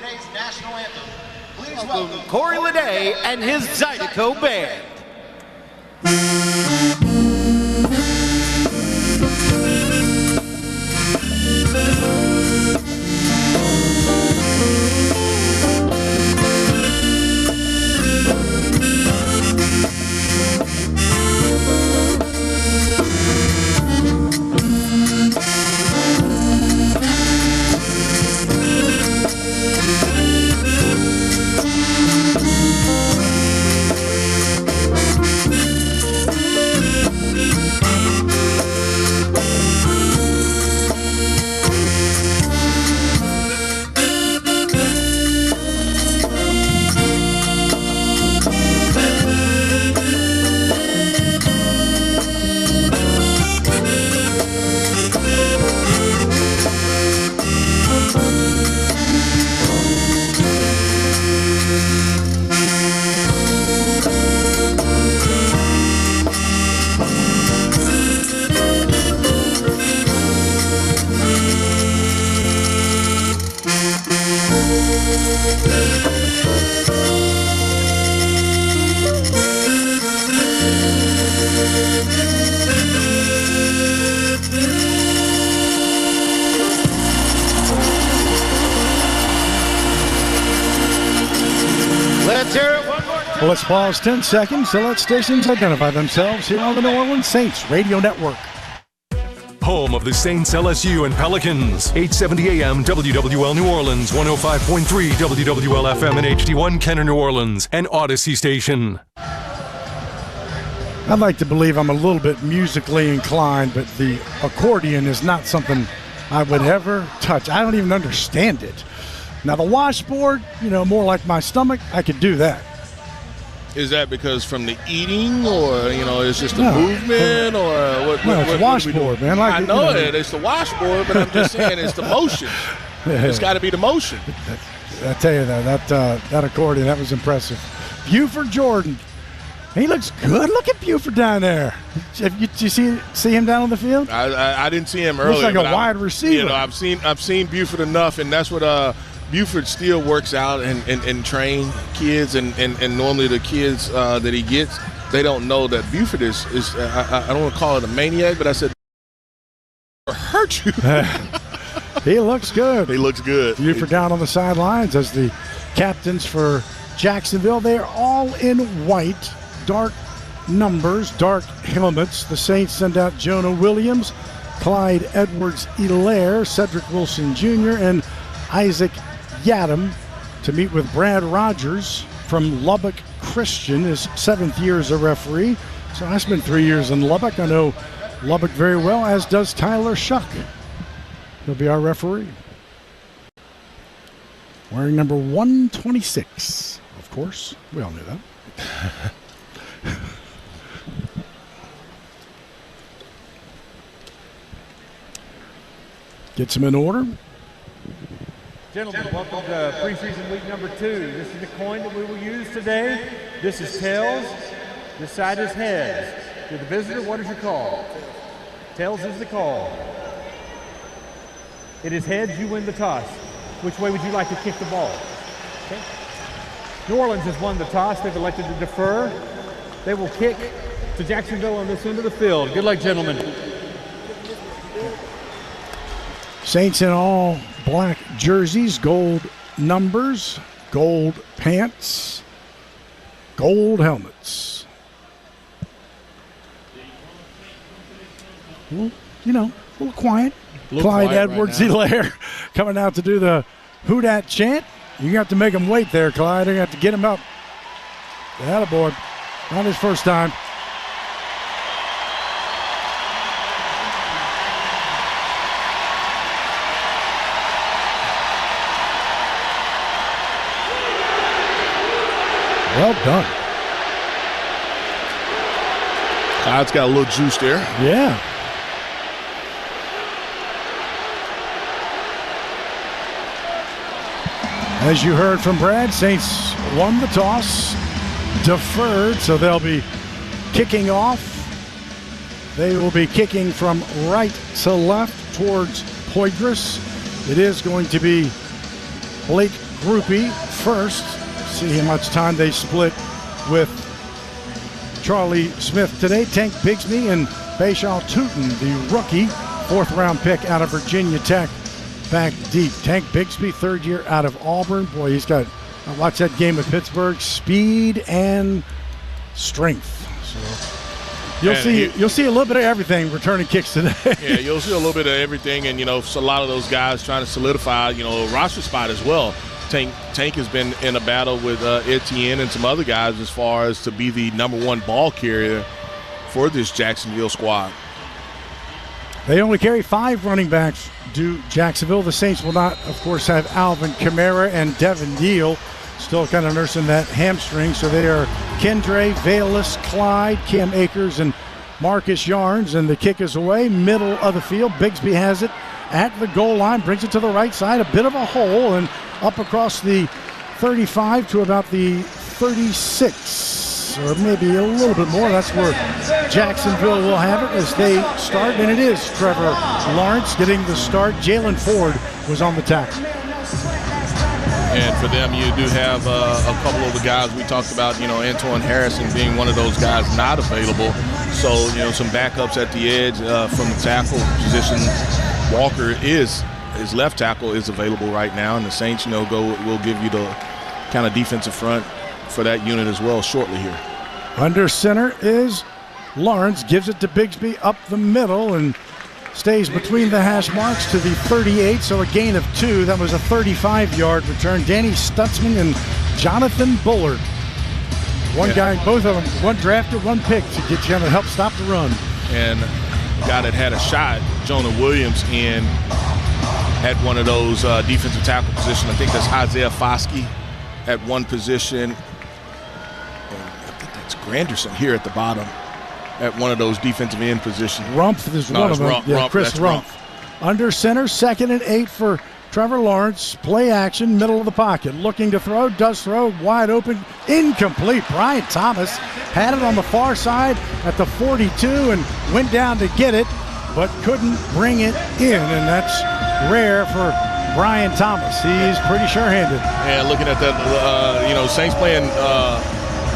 today's national anthem. Please welcome Corey Leday and his Zydeco Band. Well, let's pause 10 seconds to let stations identify themselves here on the New Orleans Saints Radio Network. Home of the Saints, LSU, and Pelicans. 870 AM WWL New Orleans, 105.3 WWL FM and HD1 Kenner New Orleans, and Odyssey Station. I'd like to believe I'm a little bit musically inclined, but the accordion is not something I would ever touch. I don't even understand it. Now, the washboard, more like my stomach, I could do that. Is that because from the eating, or it's just the movement, or what? No, it's washboard, man. I know it. It's the washboard, but I'm just saying it's the motion. It's got to be the motion. I tell you that accordion, that was impressive. Buford Jordan, he looks good. Look at Buford down there. Did you see him down on the field? I didn't see him earlier. Looks like a wide receiver. I've seen Buford enough, and that's what. Buford still works out and train kids, and normally the kids that he gets, they don't know that Buford is I don't want to call it a maniac, but I said hurt you. He looks good. He looks good. Buford down on the sidelines as the captains for Jacksonville. They are all in white, dark numbers, dark helmets. The Saints send out Jonah Williams, Clyde Edwards-Helaire, Cedric Wilson Jr., and Isaac Yadam to meet with Brad Rogers from Lubbock Christian, his 7th year as a referee. So I spent 3 years in Lubbock. I know Lubbock very well, as does Tyler Shuck. He'll be our referee. Wearing number 126, of course. We all knew that. Gets him in order. Gentlemen, welcome to preseason week number 2. This is the coin that we will use today. This is tails. This side is heads. To the visitor, what is your call? Tails is the call. It is heads, you win the toss. Which way would you like to kick the ball? Okay. New Orleans has won the toss. They've elected to defer. They will kick to Jacksonville on this end of the field. Good luck, gentlemen. Saints in all black jerseys, gold numbers, gold pants, gold helmets. Well, a little quiet. Clyde Edwards-Helaire coming out to do the Who Dat chant. You have to make him wait there, Clyde. You have to get him up. Attaboy. Not his first time. Well done. Clyde's got a little juice there. Yeah. As you heard from Brad, Saints won the toss, deferred, so they'll be kicking off. They will be kicking from right to left towards Poydras. It is going to be Blake groupie first. See how much time they split with Charlie Smith today. Tank Bigsby and Bayshaw Tootin, the rookie, 4th-round pick out of Virginia Tech, back deep. Tank Bigsby, 3rd year out of Auburn. Boy, he's got, I watched that game with Pittsburgh, speed and strength. So you'll see a little bit of everything returning kicks today. Yeah, you'll see a little bit of everything, and a lot of those guys trying to solidify, a roster spot as well. Tank has been in a battle with Etienne and some other guys as far as to be the #1 ball carrier for this Jacksonville squad. They only carry 5 running backs, do Jacksonville. The Saints will not, of course, have Alvin Kamara and Devin Neal still kind of nursing that hamstring. So they are Kendre, Valus, Clyde, Cam Akers, and Marcus Yarns. And the kick is away, middle of the field. Bigsby has it at the goal line, brings it to the right side, a bit of a hole, and up across the 35 to about the 36, or maybe a little bit more. That's where Jacksonville will have it as they start, and it is Trevor Lawrence getting the start. Jalen Ford was on the tackle. And for them, you do have a couple of the guys we talked about, Antoine Harrison being one of those guys not available. So, some backups at the edge from the tackle position. Walker his left tackle is available right now, and the Saints, will give you the kind of defensive front for that unit as well shortly here. Under center is Lawrence, gives it to Bigsby up the middle and stays between the hash marks to the 38, so a gain of 2. That was a 35-yard return. Danny Stutzman and Jonathan Bullard. Both of them, one drafted, one picked to get you to help stop the run. And the guy that had a shot, Jonah Williams, in at one of those defensive tackle positions. I think that's Isaiah Foskey at one position. And I think that's Granderson here at the bottom at one of those defensive end positions. Rumpf is one of them. Rumpf, Chris Rumpf. Under center, 2nd and 8 for Trevor Lawrence. Play action, middle of the pocket. Looking to throw, does throw, wide open, incomplete. Brian Thomas had it on the far side at the 42 and went down to get it, but couldn't bring it in, and that's rare for Brian Thomas. He's pretty sure-handed. And looking at that, Saints playing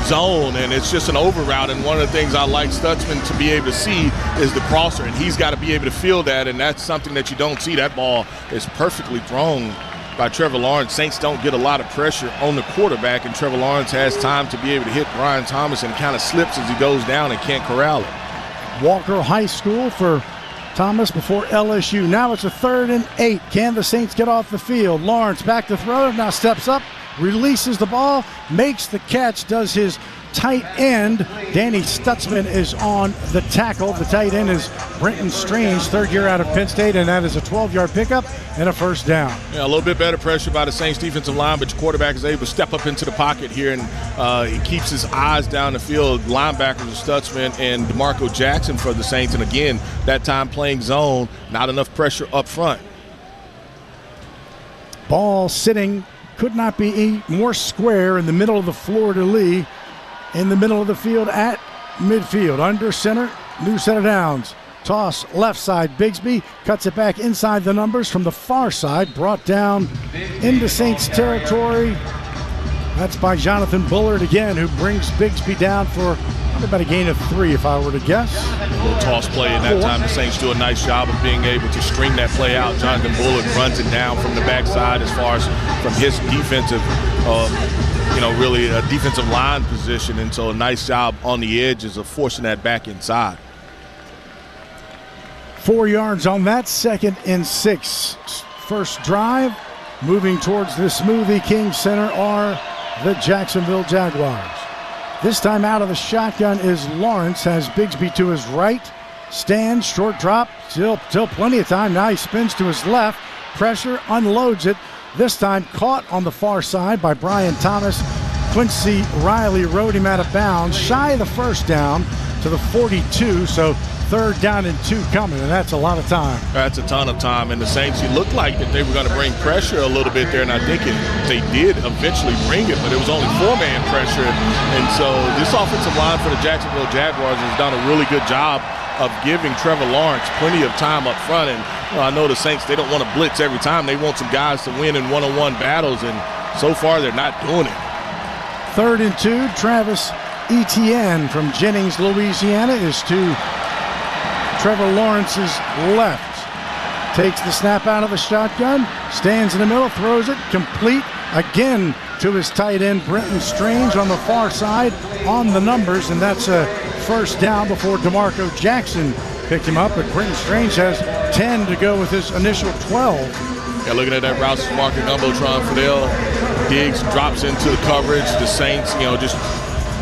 zone, and it's just an over route, and one of the things I like Stutzman to be able to see is the crosser, and he's got to be able to feel that, and that's something that you don't see. That ball is perfectly thrown by Trevor Lawrence. Saints don't get a lot of pressure on the quarterback, and Trevor Lawrence has time to be able to hit Brian Thomas and kind of slips as he goes down and can't corral it. Walker High School for Thomas before LSU. Now it's a 3rd and 8. Can the Saints get off the field? Lawrence back to throw, now steps up, releases the ball, makes the catch, does his tight end. Danny Stutzman is on the tackle. The tight end is Brenton Strange, 3rd year out of Penn State, and that is a 12-yard pickup and a 1st down. Yeah, a little bit better pressure by the Saints defensive line, but your quarterback is able to step up into the pocket here, and he keeps his eyes down the field. Linebackers are Stutzman and DeMarco Jackson for the Saints, and again, that time playing zone, not enough pressure up front. Ball sitting, could not be more square in the middle of the fleur-de-lis, in the middle of the field at midfield. Under center, new set of downs. Toss left side, Bigsby cuts it back inside the numbers from the far side, brought down into Saints territory. That's by Jonathan Bullard again, who brings Bigsby down for about a gain of 3, if I were to guess. A little toss play, and that time the Saints do a nice job of being able to string that play out. Jonathan Bullard runs it down from the backside as far as from his defensive, really a defensive line position, and so a nice job on the edges of forcing that back inside. 4 yards on that, 2nd and 6. First drive, moving towards the Smoothie King Center are the Jacksonville Jaguars. This time out of the shotgun is Lawrence, has Bigsby to his right, stands, short drop, still plenty of time. Now he spins to his left, pressure, unloads it. This time caught on the far side by Brian Thomas. Quincy Riley rode him out of bounds, shy of the 1st down to the 42, so 3rd down and 2 coming, and that's a lot of time. That's a ton of time, and the Saints, it looked like that they were going to bring pressure a little bit there, and I think they did eventually bring it, but it was only 4-man pressure, and so this offensive line for the Jacksonville Jaguars has done a really good job of giving Trevor Lawrence plenty of time up front, and I know the Saints, they don't want to blitz every time. They want some guys to win in one-on-one battles, and so far they're not doing it. 3rd and 2, Travis Etienne from Jennings, Louisiana, is to Trevor Lawrence's left. Takes the snap out of the shotgun, stands in the middle, throws it complete again to his tight end, Brenton Strange, on the far side on the numbers, and that's a first down before DeMarco Jackson picked him up, but Brenton Strange has 10 to go with his initial 12. Yeah, looking at that route, Marker Gumbotron Fidel. Diggs drops into the coverage. The Saints, just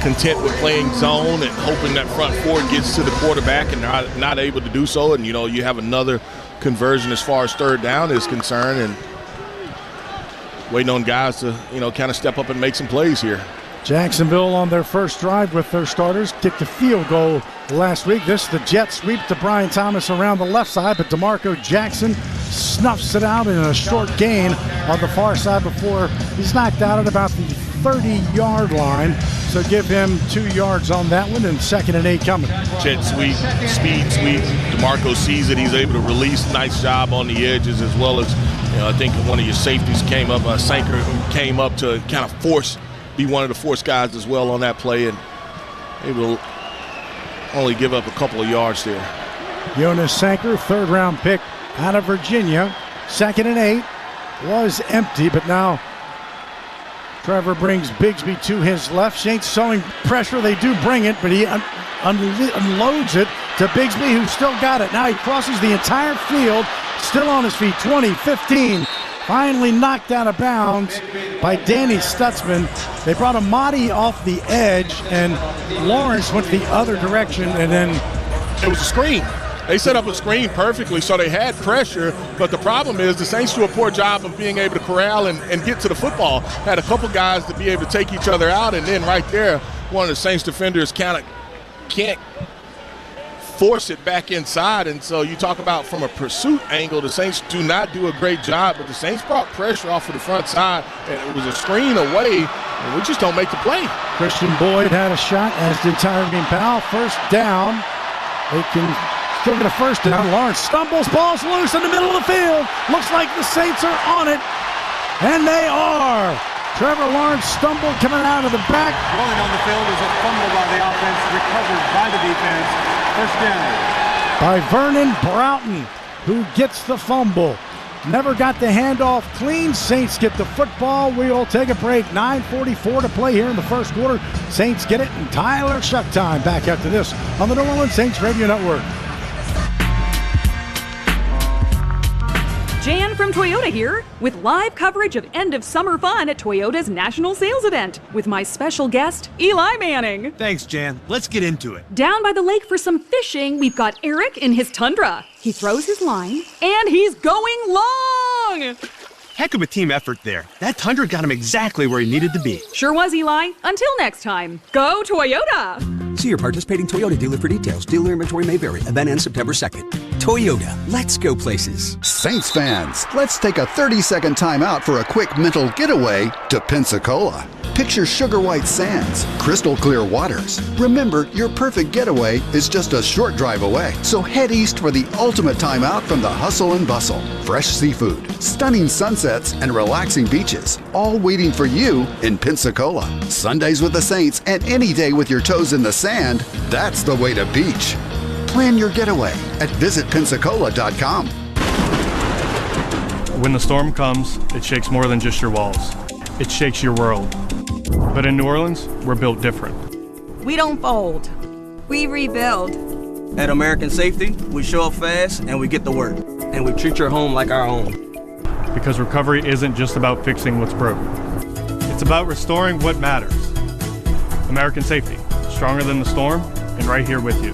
content with playing zone and hoping that front four gets to the quarterback, and they're not able to do so. And, you have another conversion as far as 3rd down is concerned, and waiting on guys to, kind of step up and make some plays here. Jacksonville on their first drive with their starters kicked a field goal last week. The jet sweep to Brian Thomas around the left side, but DeMarco Jackson snuffs it out in a short gain on the far side before he's knocked out at about the 30-yard line. So give him 2 yards on that one, and 2nd and 8 coming. Jet sweep, speed sweep. DeMarco sees it. He's able to release. Nice job on the edges, as well as, I think one of your safeties came up, Sanker, who came up to kind of be one of the force guys as well on that play, and able to only give up a couple of yards there. Jonas Sanker, 3rd-round pick out of Virginia. 2nd and 8 was empty, but now Trevor brings Bigsby to his left. Saints showing pressure. They do bring it, but he unloads it to Bigsby, who's still got it. Now he crosses the entire field, still on his feet. 20, 15. Finally knocked out of bounds by Danny Stutzman. They brought Amadi off the edge, and Lawrence went the other direction, and then it was a screen. They set up a screen perfectly, so they had pressure, but the problem is the Saints do a poor job of being able to corral and get to the football. Had a couple guys to be able to take each other out, and then right there, one of the Saints defenders kind of can't force it back inside. And so you talk about from a pursuit angle, the Saints do not do a great job, but the Saints brought pressure off of the front side, and it was a screen away, and we just don't make the play. Christian Boyd had a shot, as did Tyrone Powell. First down. They can still get a first down. Lawrence stumbles, ball's loose in the middle of the field. Looks like the Saints are on it, and they are. Trevor Lawrence stumbled coming out of the back. Rolling on the field is a fumble by the offense, recovered by the defense. First down. By Vernon Broughton, who gets the fumble. Never got the handoff clean. Saints get the football. We'll take a break. 9:44 to play here in the first quarter. Saints get it, and Tyler Shuck time back after this on the New Orleans Saints Radio Network. Jan from Toyota here with live coverage of end of summer fun at Toyota's national sales event with my special guest, Eli Manning. Thanks, Jan. Let's get into it. Down by the lake for some fishing, we've got Eric in his Tundra. He throws his line, and he's going long! Heck of a team effort there. That Tundra got him exactly where he needed to be. Sure was, Eli. Until next time, go Toyota! See your participating Toyota dealer for details. Dealer inventory may vary. Event ends September 2nd. Toyota, let's go places. Saints fans, let's take a 30-second time out for a quick mental getaway to Pensacola. Picture sugar white sands, crystal clear waters. Remember, your perfect getaway is just a short drive away. So head east for the ultimate time out from the hustle and bustle. Fresh seafood, stunning sunsets, and relaxing beaches, all waiting for you in Pensacola. Sundays with the Saints and any day with your toes in the sand, that's the way to beach. Plan your getaway at visitpensacola.com. When the storm comes, it shakes more than just your walls. It shakes your world. But in New Orleans, we're built different. We don't fold. We rebuild. At American Safety, we show up fast and we get to work. And we treat your home like our own. Because recovery isn't just about fixing what's broke. It's about restoring what matters. American Safety, stronger than the storm, and right here with you.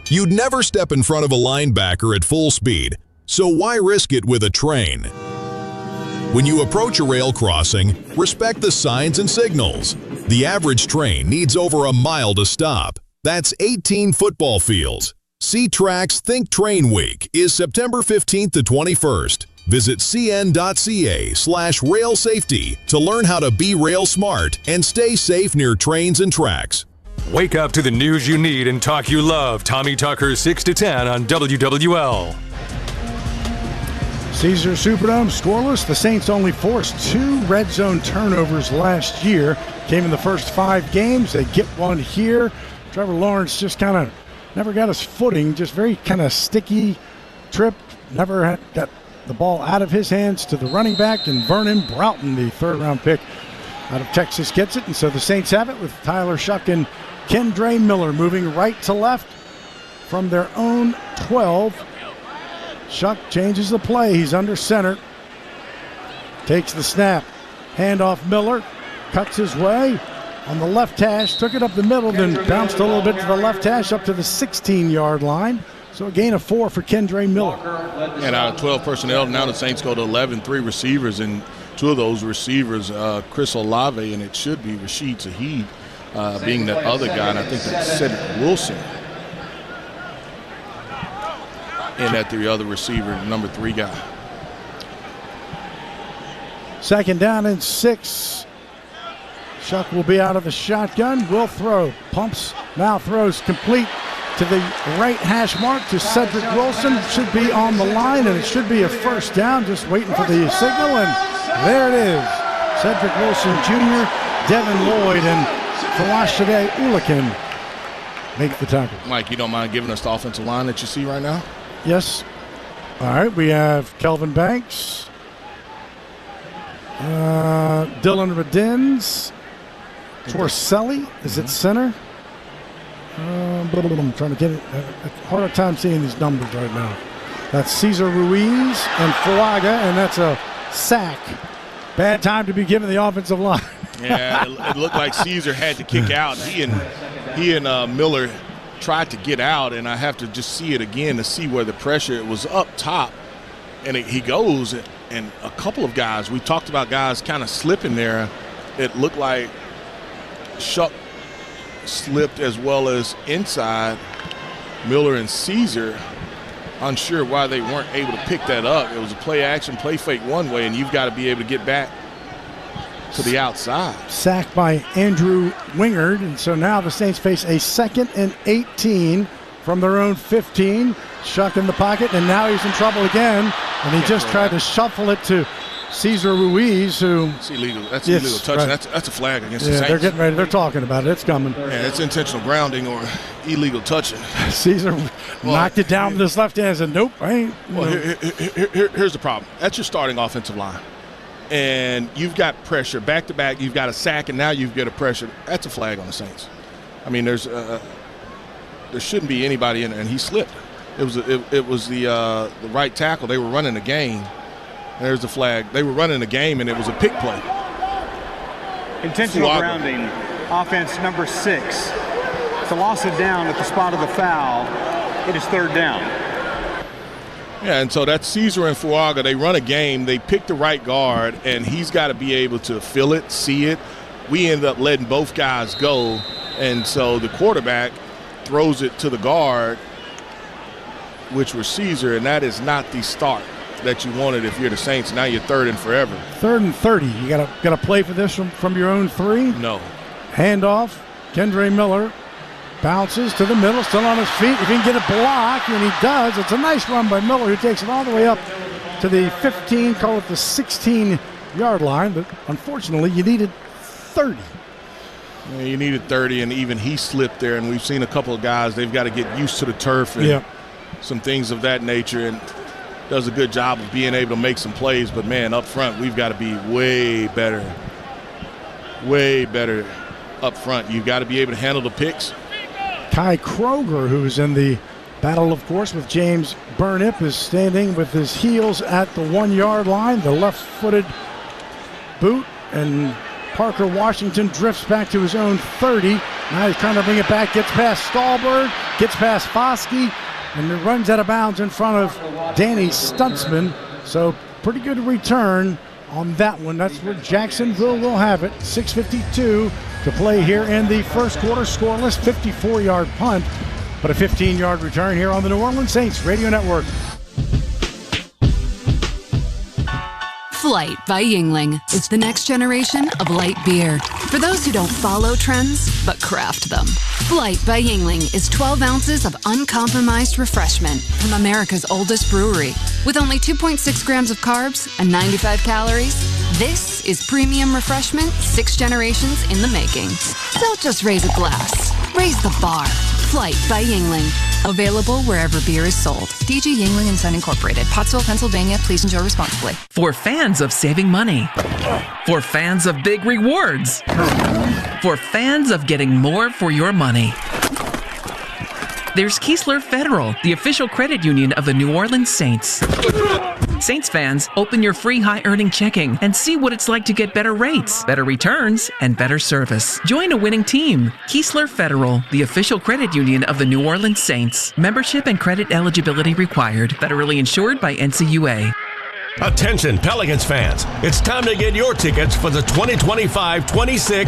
You'd never step in front of a linebacker at full speed, so why risk it with a train? When you approach a rail crossing, respect the signs and signals. The average train needs over a mile to stop. That's 18 football fields. C-Trac's Think Train Week is September 15th to 21st. Visit cn.ca/rail safety to learn how to be rail smart and stay safe near trains and tracks. Wake up to the news you need and talk you love. Tommy Tucker 6 to 10 on WWL. Caesar Superdome scoreless. The Saints only forced 2 red zone turnovers last year. Came in the first 5 games. They get one here. Trevor Lawrence just kind of never got his footing. Just very kind of sticky trip. Never got the ball out of his hands to the running back. And Vernon Broughton, the 3rd-round pick out of Texas, gets it. And so the Saints have it with Tyler Shuck and Kendre Miller moving right to left from their own 12. Shuck changes the play. He's under center. Takes the snap. Handoff Miller. Cuts his way on the left hash. Took it up the middle, then bounced a little bit to the left hash up to the 16-yard line. So a gain of 4 for Kendre Miller. And out of 12 personnel, now the Saints go to 11, 3 receivers, and 2 of those receivers, Chris Olave, and it should be Rashid Shaheed being that other guy, and I think that's Cedric Wilson. And at the other receiver, number 3 guy. 2nd down and 6. Shuck will be out of the shotgun. Will throw. Pumps. Now throws complete to the right hash mark to Cedric Wilson. Should be on the line, and it should be a 1st down. Just waiting for the signal, and there it is. Cedric Wilson Jr., Devin Lloyd, and Fawashade Ulican make the tackle. Mike, you don't mind giving us the offensive line that you see right now? Yes. All right, we have Kelvin Banks, Dylan Redins, Torselli is at center. I'm trying to get it. A harder time seeing these numbers right now. That's Cesar Ruiz and Fuaga, and that's a sack. Bad time to be given the offensive line. Yeah, it looked like Cesar had to kick out. He and Miller tried to get out, and I have to just see it again to see where the pressure, it was up top, and he goes, and a couple of guys, we talked about guys kind of slipping there. It looked like Shuck slipped as well as inside. Miller and Caesar, unsure why they weren't able to pick that up. It was a play action, play fake one way, and you've got to be able to get back to the outside. Sacked by Andrew Wingard, and so now the Saints face a 2nd and 18 from their own 15. Shuck in the pocket, and now he's in trouble again, and he just tried to shuffle it to Cesar Ruiz, who... It's illegal. That's illegal touching. Right. That's a flag against the Saints. They're getting ready. They're talking about it. It's coming. Yeah, it's intentional grounding or illegal touching. Caesar knocked it down with his left hand and said, nope, I ain't. Well, here's the problem. That's your starting offensive line. And you've got pressure back-to-back. You've got a sack, and now you've got a pressure. That's a flag on the Saints. I mean, there shouldn't be anybody in there, and he slipped. It was the right tackle. They were running the game. There's the flag. They were running the game, and it was a pick play. Intentional grounding, offense number 6. It's a loss of down at the spot of the foul. It is 3rd down. Yeah, and so that's Caesar and Fuaga. They run a game. They pick the right guard, and he's got to be able to feel it, see it. We end up letting both guys go, and so the quarterback throws it to the guard, which was Caesar, and that is not the start that you wanted if you're the Saints. Now you're 3rd and forever. 3rd and 30. You gotta play for this from your own 3? No. Handoff. Kendre Miller bounces to the middle, still on his feet. If he can get a block, and he does, it's a nice run by Miller, who takes it all the way up to the 15, call it the 16-yard line, but unfortunately you needed 30. Yeah, you needed 30, and even he slipped there, and we've seen a couple of guys, they've got to get used to the turf and some things of that nature, and does a good job of being able to make some plays, but man, up front, we've got to be way better up front. You've got to be able to handle the picks. Kai Kroger, who's in the battle, of course, with James Burnip, is standing with his heels at the 1-yard line, the left-footed boot, and Parker Washington drifts back to his own 30. Now he's trying to bring it back, gets past Stallberg, gets past Foskey, and it runs out of bounds in front of Danny Stutzman. So pretty good return on that one. That's where Jacksonville will have it. 6:52 to play here in the first quarter. Scoreless, 54-yard punt, but a 15-yard return here on the New Orleans Saints Radio Network. Flight by Yingling is the next generation of light beer. For those who don't follow trends, but craft them. Flight by Yingling is 12 ounces of uncompromised refreshment from America's oldest brewery. With only 2.6 grams of carbs and 95 calories, this is premium refreshment 6 generations in the making. Don't just raise a glass, raise the bar. Flight by Yingling. Available wherever beer is sold. DG Yingling and Son Incorporated, Pottsville, Pennsylvania. Please enjoy responsibly. For fans of saving money. For fans of big rewards. For fans of getting more for your money. There's Keesler Federal, the official credit union of the New Orleans Saints. Saints fans, open your free high-earning checking and see what it's like to get better rates, better returns, and better service. Join a winning team. Keesler Federal, the official credit union of the New Orleans Saints. Membership and credit eligibility required. Federally insured by NCUA. Attention Pelicans fans, it's time to get your tickets for the 2025-26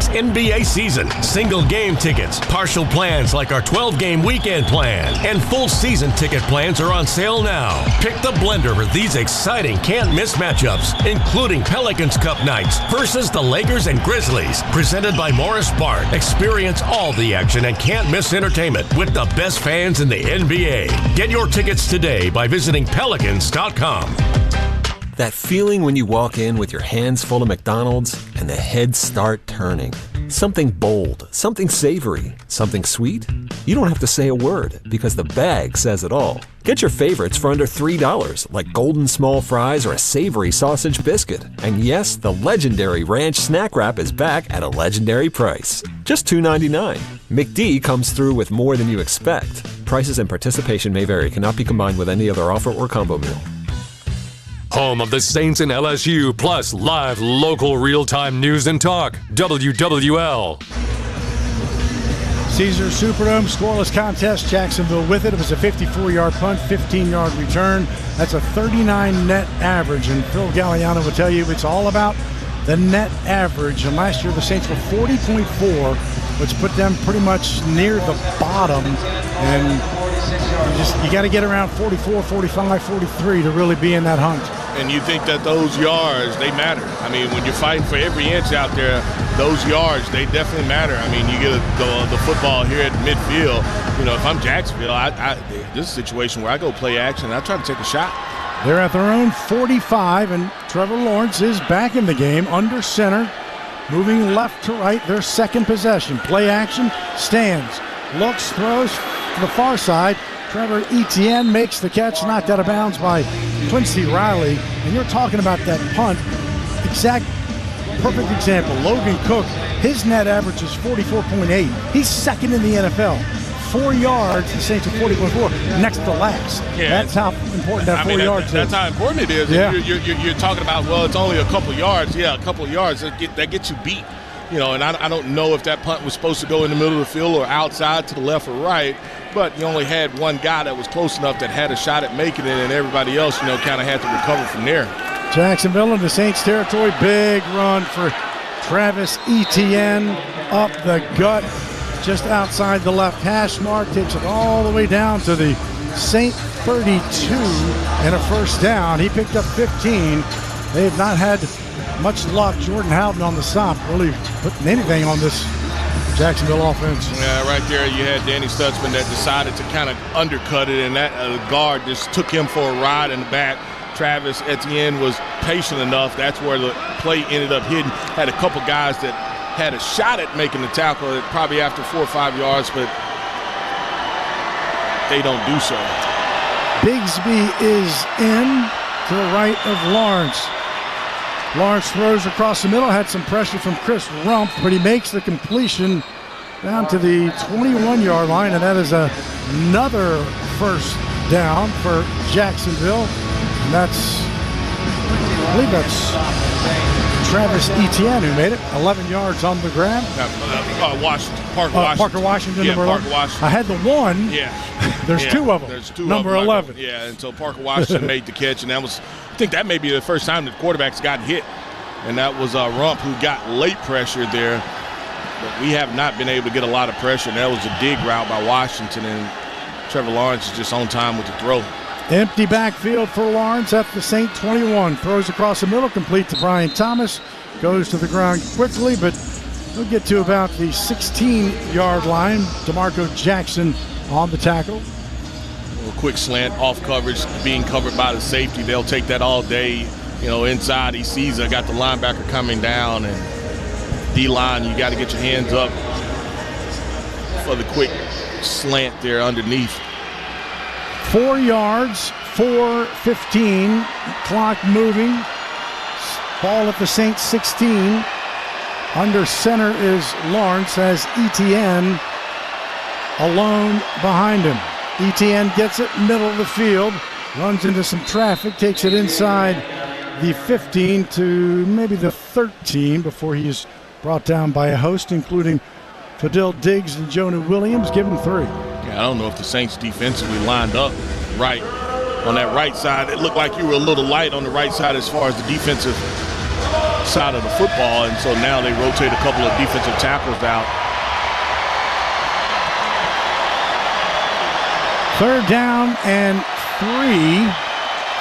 NBA season. Single game tickets, partial plans like our 12-game weekend plan, and full season ticket plans are on sale now. Pick the blender for these exciting can't-miss matchups, including Pelicans Cup nights versus the Lakers and Grizzlies, presented by Morris Bart. Experience all the action and can't-miss entertainment with the best fans in the NBA. Get your tickets today by visiting Pelicans.com. That feeling when you walk in with your hands full of McDonald's and the heads start turning. Something bold, something savory, something sweet. You don't have to say a word because the bag says it all. Get your favorites for under $3, like golden small fries or a savory sausage biscuit. And yes, the legendary ranch snack wrap is back at a legendary price. Just $2.99. McD comes through with more than you expect. Prices and participation may vary. Cannot be combined with any other offer or combo meal. Home of the Saints and LSU, plus live local real-time news and talk. WWL. Caesars Superdome scoreless contest. Jacksonville with it. It was a 54-yard punt, 15-yard return. That's a 39 net average. And Phil Galliano will tell you it's all about the net average. And last year the Saints were 40.4, which put them pretty much near the bottom. And you got to get around 44, 45, 43 to really be in that hunt. And you think that those yards, they matter. I mean, when you're fighting for every inch out there, those yards, they definitely matter. I mean, you get the football here at midfield. You know, if I'm Jacksonville, this is a situation where I go play action and I try to take a shot. They're at their own 45, and Trevor Lawrence is back in the game under center, moving left to right, their second possession. Play action, stands, looks, throws to the far side. Trevor Etienne makes the catch, knocked out of bounds by Quincy Riley. And you're talking about that punt. Perfect example. Logan Cook, his net average is 44.8. He's second in the NFL. 4 yards, the Saints are 40.4, next to last. Yeah. That's how important that 4 yards is. That's how important it is. Yeah. You're talking about, well, it's only a couple yards. Yeah, a couple of yards, that gets you beat. You know, and I don't know if that punt was supposed to go in the middle of the field or outside to the left or right, but you only had one guy that was close enough that had a shot at making it, and everybody else, you know, kind of had to recover from there. Jacksonville in the Saints territory. Big run for Travis Etienne up the gut, just outside the left hash mark. Takes it all the way down to the Saint 32 and a first down. He picked up 15. They have not had much luck. Jordan Houghton on the stop, really putting anything on this Jacksonville offense. Yeah, right there you had Danny Stutzman that decided to kind of undercut it, and that guard just took him for a ride in the back. Travis Etienne was patient enough. That's where the play ended up hidden. Had a couple guys that had a shot at making the tackle, probably after 4 or 5 yards, but they don't do so. Bigsby is in to the right of Lawrence. Lawrence throws across the middle, had some pressure from Chris Rump, but he makes the completion down to the 21-yard line, and that is another first down for Jacksonville. And I believe that's Travis Etienne who made it. 11 yards on the grab. Washington. Parker Washington, yeah, number 11. Washington. I had the one. Yeah. There's two of them. There's two number of them. 11. Yeah, and so Parker Washington made the catch, and I think that may be the first time the quarterback's gotten hit. And that was Rump who got late pressure there. But we have not been able to get a lot of pressure. And that was a dig route by Washington, and Trevor Lawrence is just on time with the throw. Empty backfield for Lawrence at the Saint 21. Throws across the middle, complete to Brian Thomas. Goes to the ground quickly, but We'll get to about the 16-yard line. DeMarco Jackson on the tackle. A quick slant off coverage, being covered by the safety. They'll take that all day. Inside he sees I got the linebacker coming down, and D-line, you got to get your hands up for the quick slant there underneath. 4 yards, 4:15. Clock moving. Ball at the Saints 16. Under center is Lawrence, has Etienne alone behind him. Etienne gets it middle of the field, runs into some traffic, takes it inside the 15 to maybe the 13 before he is brought down by a host, including Fidel Diggs and Jonah Williams. Give him 3. Yeah, I don't know if the Saints defensively lined up right on that right side. It looked like you were a little light on the right side as far as the defensive side of the football, and so now they rotate a couple of defensive tackles out. 3rd down and 3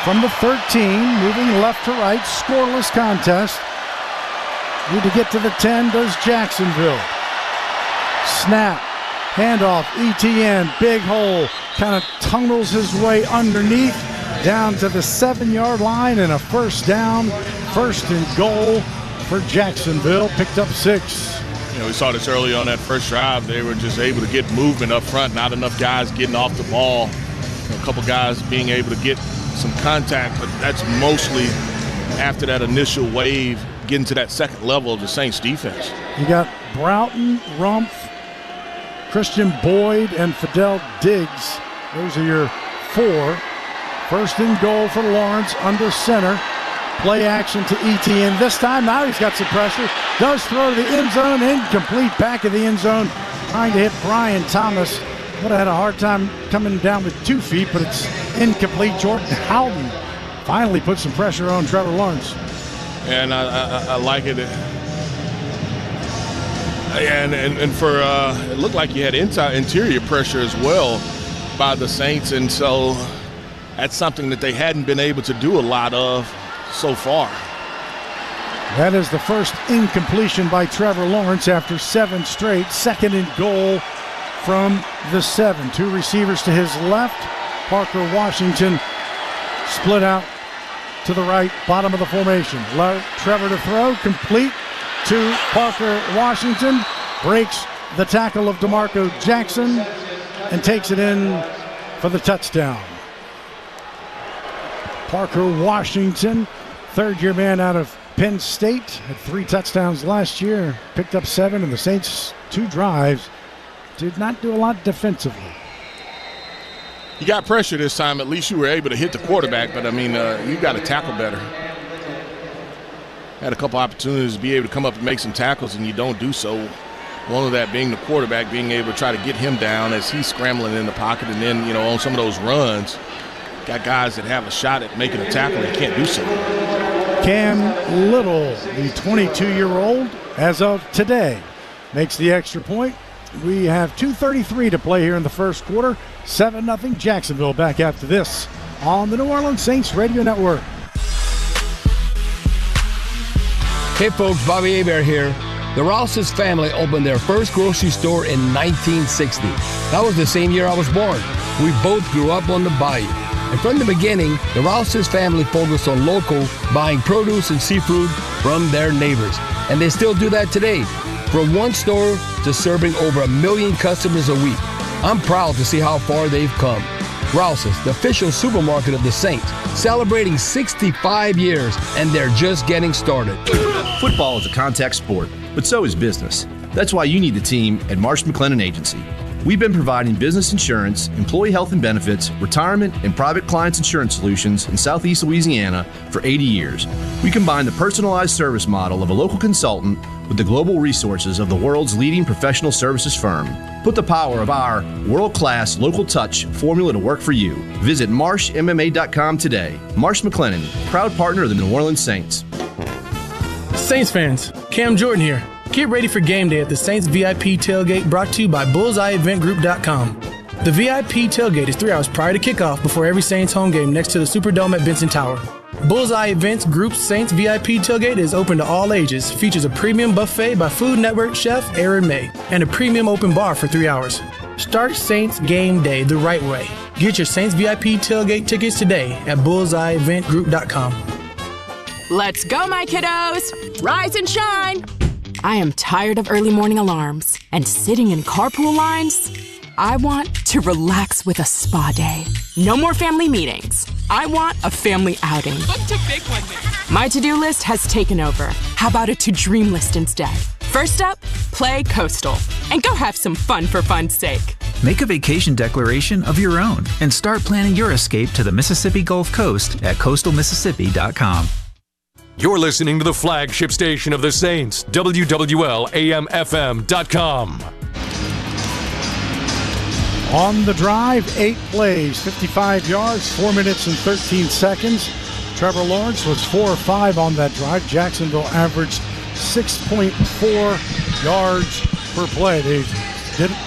from the 13, moving left to right, scoreless contest. Need to get to the 10, does Jacksonville. Snap, handoff, Etienne, big hole, kind of tunnels his way underneath, down to the 7-yard line, and a 1st down, 1st and goal for Jacksonville. Picked up 6. We saw this early on that first drive. They were just able to get movement up front. Not enough guys getting off the ball. A couple guys being able to get some contact, but that's mostly after that initial wave, getting to that second level of the Saints defense. You got Broughton, Rumpf, Christian Boyd, and Fidel Diggs. Those are your 4. 1st and goal for Lawrence under center. Play action to Etienne. This time, now he's got some pressure. Does throw to the end zone, incomplete, back of the end zone. Trying to hit Brian Thomas. Would have had a hard time coming down with 2 feet, but it's incomplete. Jordan Howden finally put some pressure on Trevor Lawrence. And I like it. And for it looked like you had interior pressure as well by the Saints, and so that's something that they hadn't been able to do a lot of so far. That is the first incompletion by Trevor Lawrence after 7 straight. 2nd and goal from the 7. 2 receivers to his left. Parker Washington split out to the right, bottom of the formation. Trevor to throw, complete to Parker Washington. Breaks the tackle of DeMarco Jackson and takes it in for the touchdown. Parker Washington, 3rd-year man out of Penn State, had 3 touchdowns last year, picked up 7, and the Saints' 2 drives did not do a lot defensively. You got pressure this time. At least you were able to hit the quarterback, but, you got to tackle better. Had a couple opportunities to be able to come up and make some tackles, and you don't do so. One of that being the quarterback, being able to try to get him down as he's scrambling in the pocket, and then, on some of those runs, got guys that have a shot at making a tackle and can't do so. Cam Little, the 22-year-old, as of today, makes the extra point. We have 2:33 to play here in the first quarter. 7-0 Jacksonville. Back after this on the New Orleans Saints Radio Network. Hey folks, Bobby Hebert here. The Rouse's family opened their first grocery store in 1960. That was the same year I was born. We both grew up on the bayou. And from the beginning, the Rouse's family focused on local, buying produce and seafood from their neighbors. And they still do that today. From one store to serving over 1 million customers a week. I'm proud to see how far they've come. Rouse's, the official supermarket of the Saints, celebrating 65 years, and they're just getting started. Football is a contact sport, but so is business. That's why you need the team at Marsh McLennan Agency. We've been providing business insurance, employee health and benefits, retirement, and private clients insurance solutions in Southeast Louisiana for 80 years. We combine the personalized service model of a local consultant with the global resources of the world's leading professional services firm. Put the power of our world-class local touch formula to work for you. Visit marshmma.com today. Marsh McLennan, proud partner of the New Orleans Saints. Saints fans, Cam Jordan here. Get ready for game day at the Saints VIP tailgate brought to you by BullseyeEventGroup.com. The VIP tailgate is 3 hours prior to kickoff before every Saints home game next to the Superdome at Benson Tower. Bullseye Events Group's Saints VIP tailgate is open to all ages, features a premium buffet by Food Network chef Aaron May, and a premium open bar for 3 hours. Start Saints game day the right way. Get your Saints VIP tailgate tickets today at bullseyeeventgroup.com. Let's go, my kiddos! Rise and shine! I am tired of early morning alarms and sitting in carpool lines. I want to relax with a spa day. No more family meetings. I want a family outing. Booked a big one there. My to-do list has taken over. How about a to-dream list instead? First up, play Coastal and go have some fun for fun's sake. Make a vacation declaration of your own and start planning your escape to the Mississippi Gulf Coast at coastalmississippi.com. You're listening to the flagship station of the Saints, WWL-AM-FM.com. On the drive, 8 plays, 55 yards, 4 minutes and 13 seconds. Trevor Lawrence was 4 or 5 on that drive. Jacksonville averaged 6.4 yards per play. They did it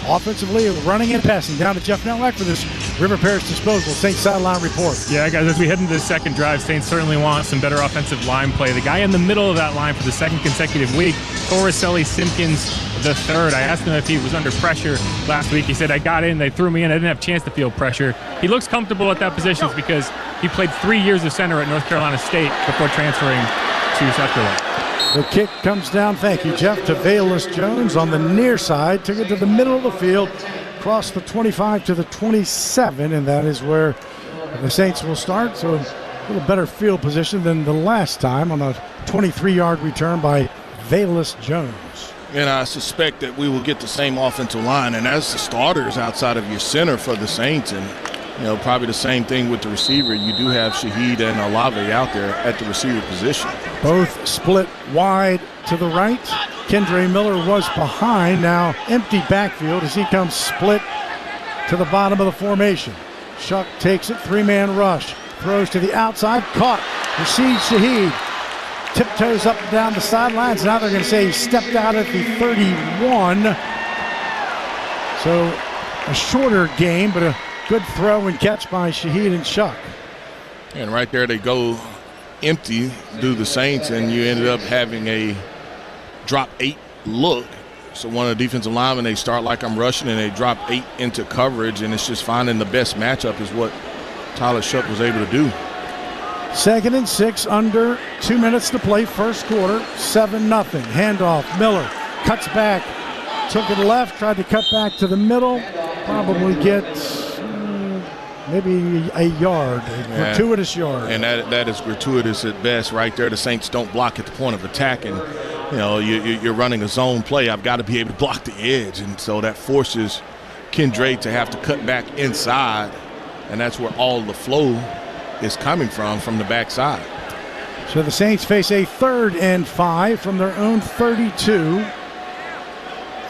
offensively, running and passing. Down to Jeff Nowak for this River Parish Disposal Saints sideline report. Yeah, guys, as we head into the second drive, Saints certainly want some better offensive line play. The guy in the middle of that line for the second consecutive week, Torricelli Simpkins III. I asked him if he was under pressure last week. He said, I got in, they threw me in, I didn't have a chance to feel pressure. He looks comfortable at that position because he played 3 years of center at North Carolina State before transferring to South Carolina. The kick comes down, thank you, Jeff, to Valus Jones on the near side. Took it to the middle of the field, crossed the 25 to the 27, and that is where the Saints will start. So a little better field position than the last time on a 23-yard return by Valus Jones. And I suspect that we will get the same offensive line, and as the starters outside of your center for the Saints, and probably the same thing with the receiver. You do have Shaheed and Olave out there at the receiver position. Both split wide to the right. Kendre Miller was behind. Now empty backfield as he comes split to the bottom of the formation. Shuck takes it, 3-man rush. Throws to the outside, caught. Rashid Shaheed tiptoes up and down the sidelines. Now they're going to say he stepped out at the 31. So a shorter game, but a good throw and catch by Shaheed and Shuck. And right there they go empty, do the Saints, and you ended up having a drop 8 look. So one of the defensive linemen, they start like I'm rushing, and they drop 8 into coverage, and it's just finding the best matchup is what Tyler Shuck was able to do. 2nd and 6, under 2 minutes to play, first quarter, 7-0. Handoff, Miller cuts back, took it left, tried to cut back to the middle, probably gets maybe a yard, gratuitous yard. And that is gratuitous at best right there. The Saints don't block at the point of attack, and you're running a zone play. I've got to be able to block the edge, and so that forces Kendre to have to cut back inside, and that's where all the flow is coming from the backside. So the Saints face a 3rd and 5 from their own 32.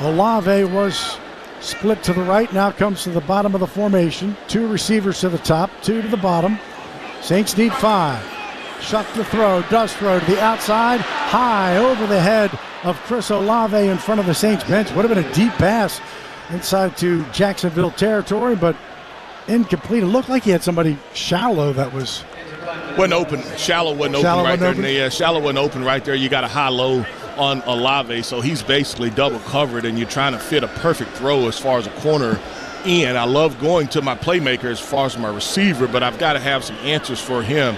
Olave was split to the right, now comes to the bottom of the formation. 2 receivers to the top, 2 to the bottom. Saints need 5. Shuck the throw, does throw to the outside, high over the head of Chris Olave in front of the Saints bench. Would have been a deep pass inside to Jacksonville territory, but incomplete. It looked like he had somebody shallow that was... Wasn't open. Shallow wasn't open right there. Yeah, shallow wasn't open right there. You got a high-low on Olave, so he's basically double covered, and you're trying to fit a perfect throw as far as a corner in. I love going to my playmaker as far as my receiver, but I've got to have some answers for him,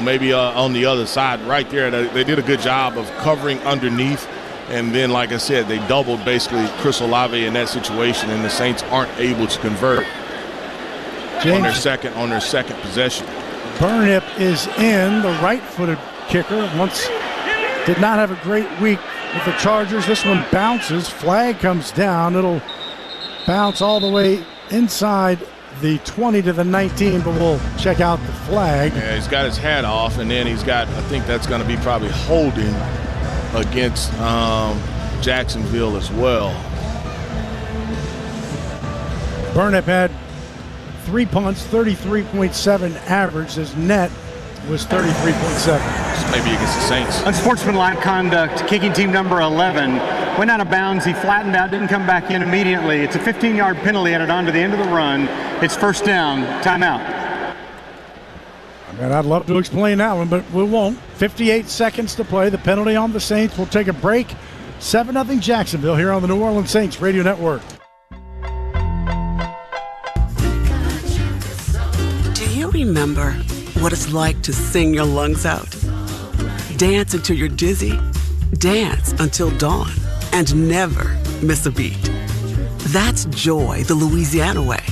maybe on the other side right there. They did a good job of covering underneath, and then, like I said, they doubled basically Chris Olave in that situation, and the Saints aren't able to convert on their second possession. Burnip is in, the right-footed kicker. Did not have a great week with the Chargers. This one bounces. Flag comes down. It'll bounce all the way inside the 20 to the 19, but we'll check out the flag. Yeah, he's got his hat off, and then I think that's going to be probably holding against Jacksonville as well. Burnip had 3 punts, 33.7 average. His net was 33.7. Maybe against the Saints. Unsportsmanlike conduct, kicking team number 11. Went out of bounds, he flattened out, didn't come back in immediately. It's a 15-yard penalty added on to the end of the run. It's first down, timeout. And I'd love to explain that one, but we won't. 58 seconds to play. The penalty on the Saints. We'll take a break. 7-0 Jacksonville here on the New Orleans Saints Radio Network. Do you remember what it's like to sing your lungs out? Dance until you're dizzy, dance until dawn, and never miss a beat. That's joy the Louisiana way,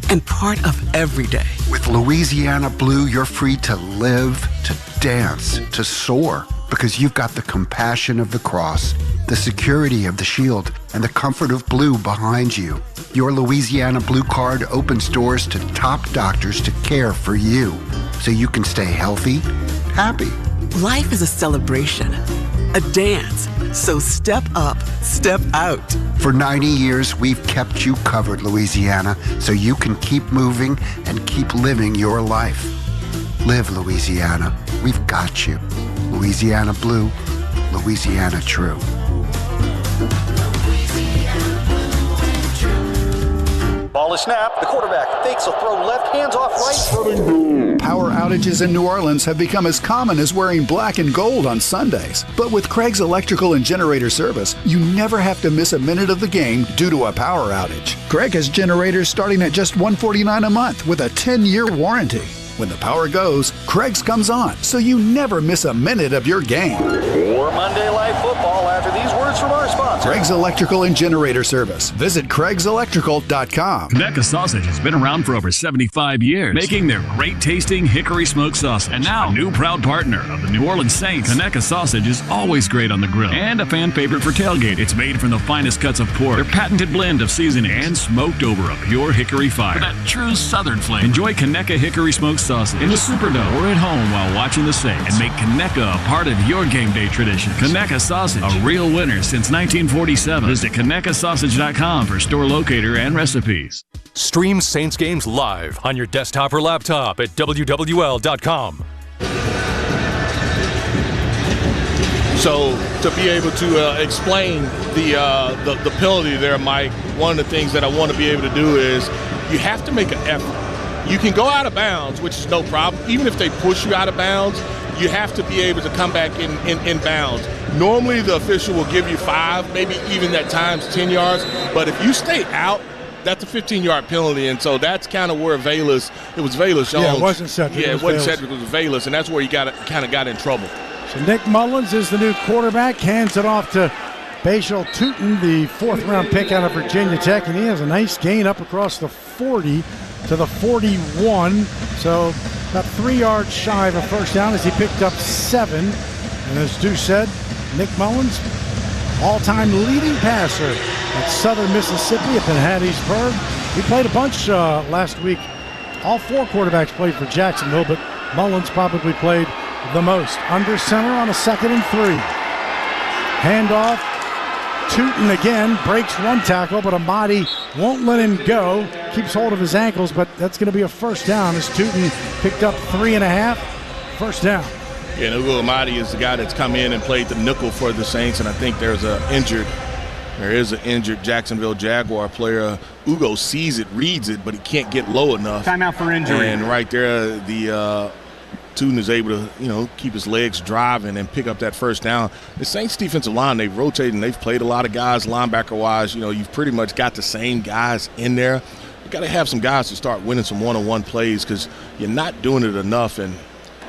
and part of every day. With Louisiana Blue, you're free to live, to dance, to soar, because you've got the compassion of the cross, the security of the shield, and the comfort of blue behind you. Your Louisiana Blue Card opens doors to top doctors to care for you, so you can stay healthy, happy. Life is a celebration, a dance. So step up, step out. For 90 years, we've kept you covered, Louisiana, so you can keep moving and keep living your life. Live, Louisiana. We've got you. Louisiana Blue, Louisiana True. Ball is snapped. The quarterback fakes a throw left, hands off right. Power outages in New Orleans have become as common as wearing black and gold on Sundays. But with Craig's Electrical and Generator Service, you never have to miss a minute of the game due to a power outage. Craig has generators starting at just $149 a month with a 10-year warranty. When the power goes, Craig's comes on, so you never miss a minute of your game. More Monday Night Football after these words from our sponsor. Craig's Electrical and Generator Service. Visit Craig'sElectrical.com. Conecuh Sausage has been around for over 75 years, making their great-tasting hickory smoked sausage. And now, a new proud partner of the New Orleans Saints, Conecuh Sausage is always great on the grill and a fan favorite for tailgate. It's made from the finest cuts of pork, their patented blend of seasoning, and smoked over a pure hickory fire. For that true Southern flavor. Enjoy Conecuh hickory smoked sausage in the Superdome or at home while watching the Saints, and make Conecuh a part of your game day tradition. Conecuh Sausage, a real winner since 1947. Visit ConecuhSausage.com for store locator and recipes. Stream Saints games live on your desktop or laptop at WWL.com. So to be able to explain the penalty there, Mike, one of the things that I want to be able to do is you have to make an effort. You can go out of bounds, which is no problem. Even if they push you out of bounds, you have to be able to come back in bounds. Normally the official will give you 5, maybe even at times 10 yards. But if you stay out, that's a 15-yard penalty. And so that's kind of where it was Velus Jones. Yeah, it wasn't Cedric. Yeah, it wasn't Cedric, it was Velus. And that's where he kind of got in trouble. So Nick Mullins is the new quarterback, hands it off to Bashal Tootin, the 4th-round pick out of Virginia Tech, and he has a nice gain up across the 40 to the 41. So about 3 yards shy of a first down as he picked up 7. And as Stu said, Nick Mullins, all-time leading passer at Southern Mississippi at Hattiesburg. He played a bunch last week. All 4 quarterbacks played for Jacksonville, but Mullins probably played the most. Under center on a 2nd and 3. Handoff. Tootin again breaks one tackle, but Amadi won't let him go. Keeps hold of his ankles, but that's going to be a first down as Tootin picked up 3.5. First down. Yeah, and Ugo Amadi is the guy that's come in and played the nickel for the Saints, and I think there is an injured Jacksonville Jaguar player. Ugo sees it, reads it, but he can't get low enough. Timeout for injury. And right there, the Tootin is able to, keep his legs driving and pick up that first down. The Saints defensive line, they've rotated and they've played a lot of guys linebacker-wise. You've pretty much got the same guys in there. You've got to have some guys to start winning some one-on-one plays because you're not doing it enough, and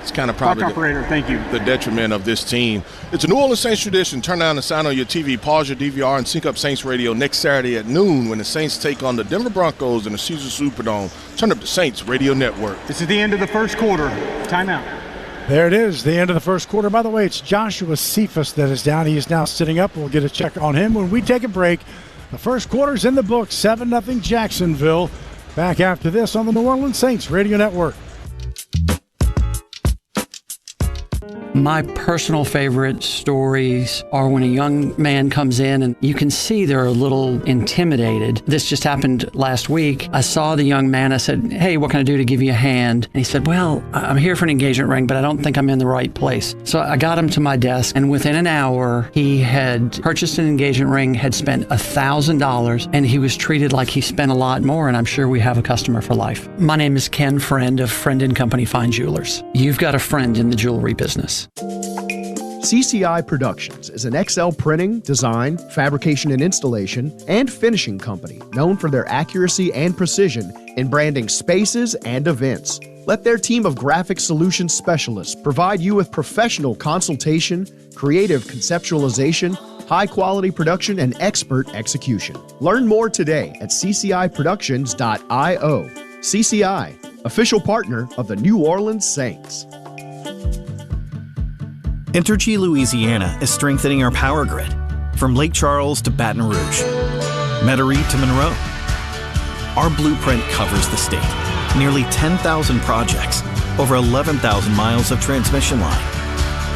it's kind of probably the detriment of this team. It's a New Orleans Saints tradition. Turn down the sound on your TV, pause your DVR, and sync up Saints Radio next Saturday at noon when the Saints take on the Denver Broncos in the Caesars Superdome. Turn up the Saints Radio Network. This is the end of the first quarter. Timeout. There it is, the end of the first quarter. By the way, it's Joshua Cephas that is down. He is now sitting up. We'll get a check on him when we take a break. The first quarter's in the book, 7-0 Jacksonville. Back after this on the New Orleans Saints Radio Network. My personal favorite stories are when a young man comes in and you can see they're a little intimidated. This just happened last week. I saw the young man. I said, "Hey, what can I do to give you a hand?" And he said, "Well, I'm here for an engagement ring, but I don't think I'm in the right place." So I got him to my desk, and within an hour, he had purchased an engagement ring, had spent $1,000, and he was treated like he spent a lot more, and I'm sure we have a customer for life. My name is Ken Friend of Friend & Company Fine Jewelers. You've got a friend in the jewelry business. CCI Productions is an XL printing, design, fabrication and installation, and finishing company known for their accuracy and precision in branding spaces and events. Let their team of graphic solutions specialists provide you with professional consultation, creative conceptualization, high-quality production, and expert execution. Learn more today at cciproductions.io. CCI, official partner of the New Orleans Saints. Entergy Louisiana is strengthening our power grid from Lake Charles to Baton Rouge, Metairie to Monroe. Our blueprint covers the state. Nearly 10,000 projects, over 11,000 miles of transmission line.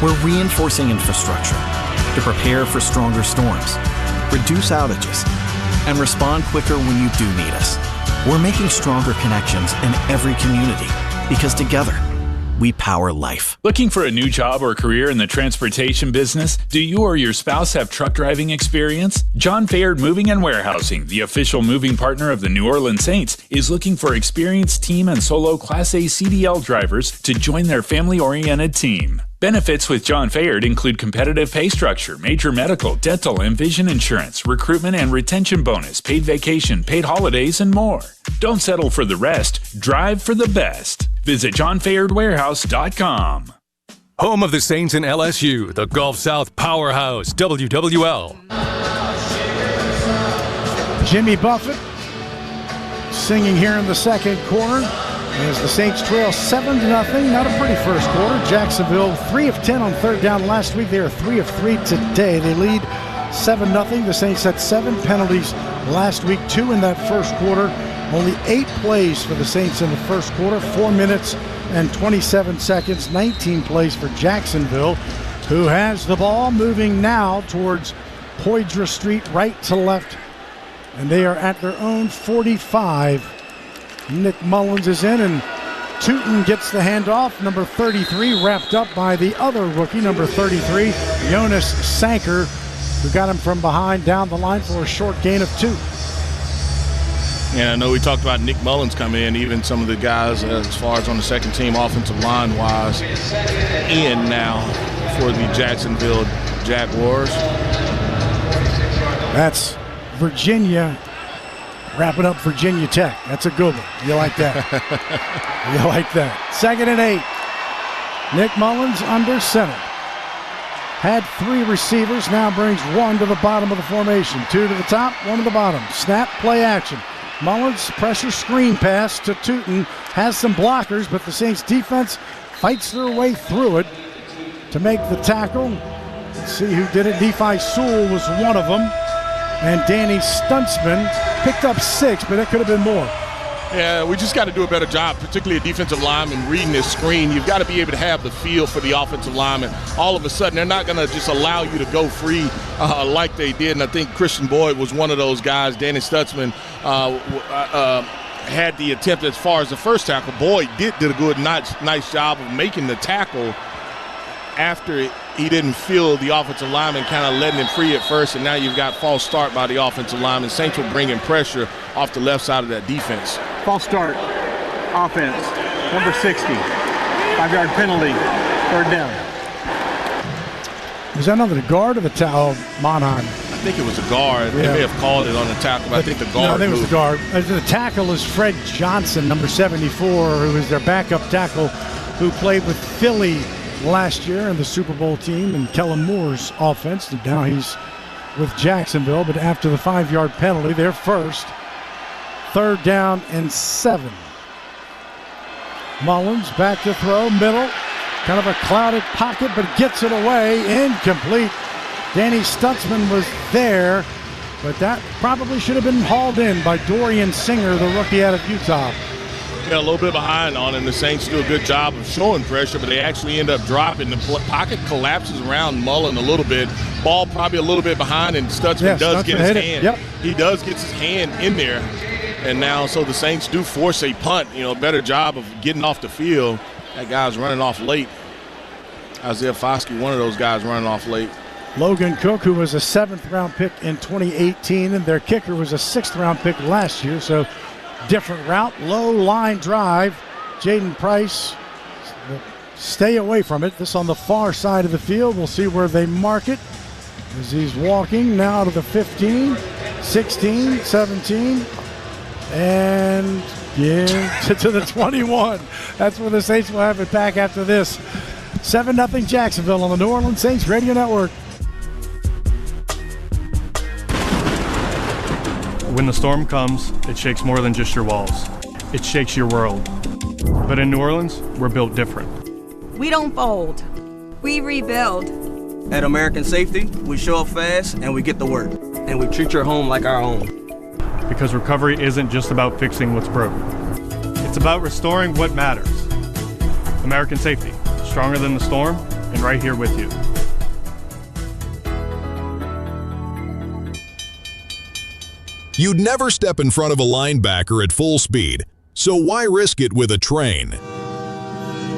We're reinforcing infrastructure to prepare for stronger storms, reduce outages, and respond quicker when you do need us. We're making stronger connections in every community because together, we power life. Looking for a new job or career in the transportation business? Do you or your spouse have truck driving experience? John Fayard Moving and Warehousing, the official moving partner of the New Orleans Saints, is looking for experienced team and solo Class A CDL drivers to join their family-oriented team. Benefits with John Fayard include competitive pay structure, major medical, dental, and vision insurance, recruitment and retention bonus, paid vacation, paid holidays, and more. Don't settle for the rest. Drive for the best. Visit johnfayardwarehouse.com. Home of the Saints and LSU, the Gulf South powerhouse, WWL. Jimmy Buffett singing here in the second quarter as the Saints trail 7-0. Not a pretty first quarter. Jacksonville 3 of 10 on third down last week. They are 3 of 3 today. They lead 7-0. The Saints had 7 penalties last week, 2 in that first quarter. Only 8 plays for the Saints in the first quarter, 4 minutes and 27 seconds, 19 plays for Jacksonville, who has the ball moving now towards Poydras Street, right to left, and they are at their own 45. Nick Mullins is in, and Tootin gets the handoff. Number 33 wrapped up by the other rookie, number 33, Jonas Sanker, who got him from behind down the line for a short gain of 2. And I know we talked about Nick Mullins coming in, even some of the guys as far as on the second team offensive line-wise in now for the Jacksonville Jaguars. That's Virginia wrapping up Virginia Tech. That's a good one. You like that? You like that. 2nd and 8. Nick Mullins under center. Had 3 receivers, now brings 1 to the bottom of the formation. 2 to the top, 1 to the bottom. Snap, play action. Mullins, pressure screen pass to Tootin. Has some blockers, but the Saints defense fights their way through it to make the tackle. Let's see who did it. Nephi Sewell was one of them. And Danny Stuntsman picked up 6, but it could have been more. Yeah, we just got to do a better job, particularly a defensive lineman reading this screen. You've got to be able to have the feel for the offensive lineman. All of a sudden, they're not going to just allow you to go free like they did. And I think Christian Boyd was one of those guys. Danny Stutzman had the attempt as far as the first tackle. Boyd did a good, nice job of making the tackle after he didn't feel the offensive lineman kind of letting him free at first, and now you've got false start by the offensive lineman. Saints will bring in pressure off the left side of that defense. False start, offense, number 60, 5-yard penalty, 3rd down. Was that another guard or the Monheim? I think it was a guard. Yeah. They may have called it on the tackle, but I think the guard. No, I think it was the guard. The tackle is Fred Johnson, number 74, who is their backup tackle, who played with Philly last year in the Super Bowl team and Kellen Moore's offense. And now he's with Jacksonville, but after the 5-yard penalty, they're first. 3rd down and 7. Mullins back to throw, middle. Kind of a clouded pocket, but gets it away. Incomplete. Danny Stutzman was there, but that probably should have been hauled in by Dorian Singer, the rookie out of Utah. Yeah, a little bit behind on, and the Saints do a good job of showing pressure, but they actually end up dropping. The pocket collapses around Mullen a little bit. Ball probably a little bit behind, and Stutzman does get his hand. Yep. He does get his hand in there, and now so the Saints do force a punt. Better job of getting off the field. That guy's running off late. Isaiah Foskey, one of those guys running off late. Logan Cook, who was a 7th-round pick in 2018, and their kicker was a 6th-round pick last year, so different route. Low line drive. Jaden Price will stay away from it. This on the far side of the field. We'll see where they mark it as he's walking now to the 15, 16, 17, and to the 21. That's where the Saints will have it back after this. 7-0 Jacksonville on the New Orleans Saints Radio Network. When the storm comes, it shakes more than just your walls. It shakes your world. But in New Orleans, we're built different. We don't fold. We rebuild. At American Safety, we show up fast and we get to work. And we treat your home like our own. Because recovery isn't just about fixing what's broken. It's about restoring what matters. American Safety, stronger than the storm, and right here with you. You'd never step in front of a linebacker at full speed, so why risk it with a train?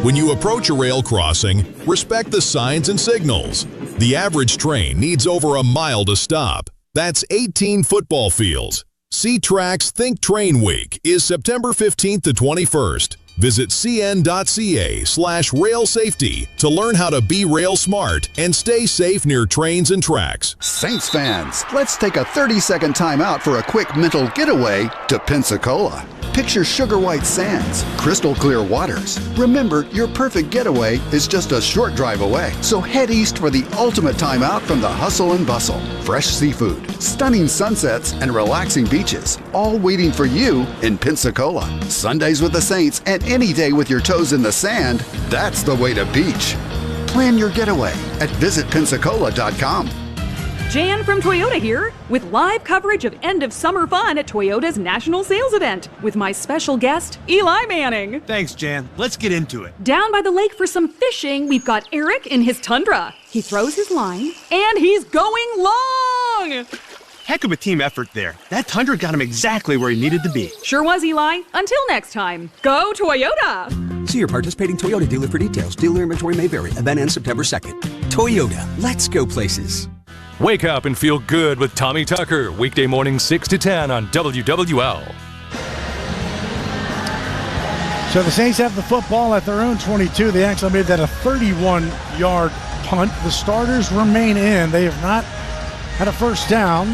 When you approach a rail crossing, respect the signs and signals. The average train needs over a mile to stop. That's 18 football fields. C-Trac's Think Train Week is September 15th to 21st. Visit cn.ca/rail safety to learn how to be rail smart and stay safe near trains and tracks. Saints fans, let's take a 30-second time out for a quick mental getaway to Pensacola. Picture sugar white sands, crystal clear waters. Remember, your perfect getaway is just a short drive away. So head east for the ultimate time out from the hustle and bustle. Fresh seafood, stunning sunsets, and relaxing beaches, all waiting for you in Pensacola. Sundays with the Saints and any day with your toes in the sand, that's the way to beach. Plan your getaway at visitpensacola.com. Jan from Toyota here, with live coverage of end of summer fun at Toyota's National Sales Event, with my special guest, Eli Manning. Thanks, Jan. Let's get into it. Down by the lake for some fishing, we've got Eric in his Tundra. He throws his line, and he's going long! Heck of a team effort there. That Tundra got him exactly where he needed to be. Sure was, Eli. Until next time, go Toyota! See your participating Toyota dealer for details. Dealer inventory may vary. Event ends September 2nd. Toyota, let's go places. Wake up and feel good with Tommy Tucker, weekday mornings 6 to 10 on WWL. So the Saints have the football at their own 22. They actually made that a 31-yard punt. The starters remain in. They have not had a first down.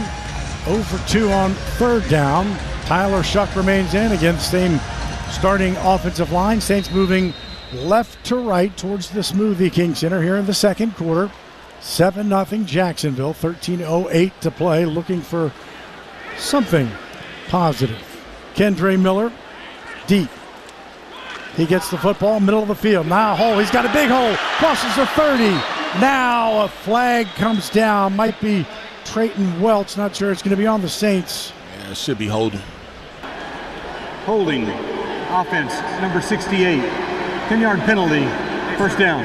0 for 2 on third down. Tyler Shuck remains in against same starting offensive line. Saints moving left to right towards the Smoothie King Center here in the second quarter. 7-0 Jacksonville, 13:08 to play, looking for something positive. Kendre Miller, deep. He gets the football, middle of the field. Now a hole, he's got a big hole, crosses the 30. Now a flag comes down, might be Trayton Welch, not sure it's going to be on the Saints. Yeah, it should be holding. Holding, offense, number 68. 10-yard penalty, first down.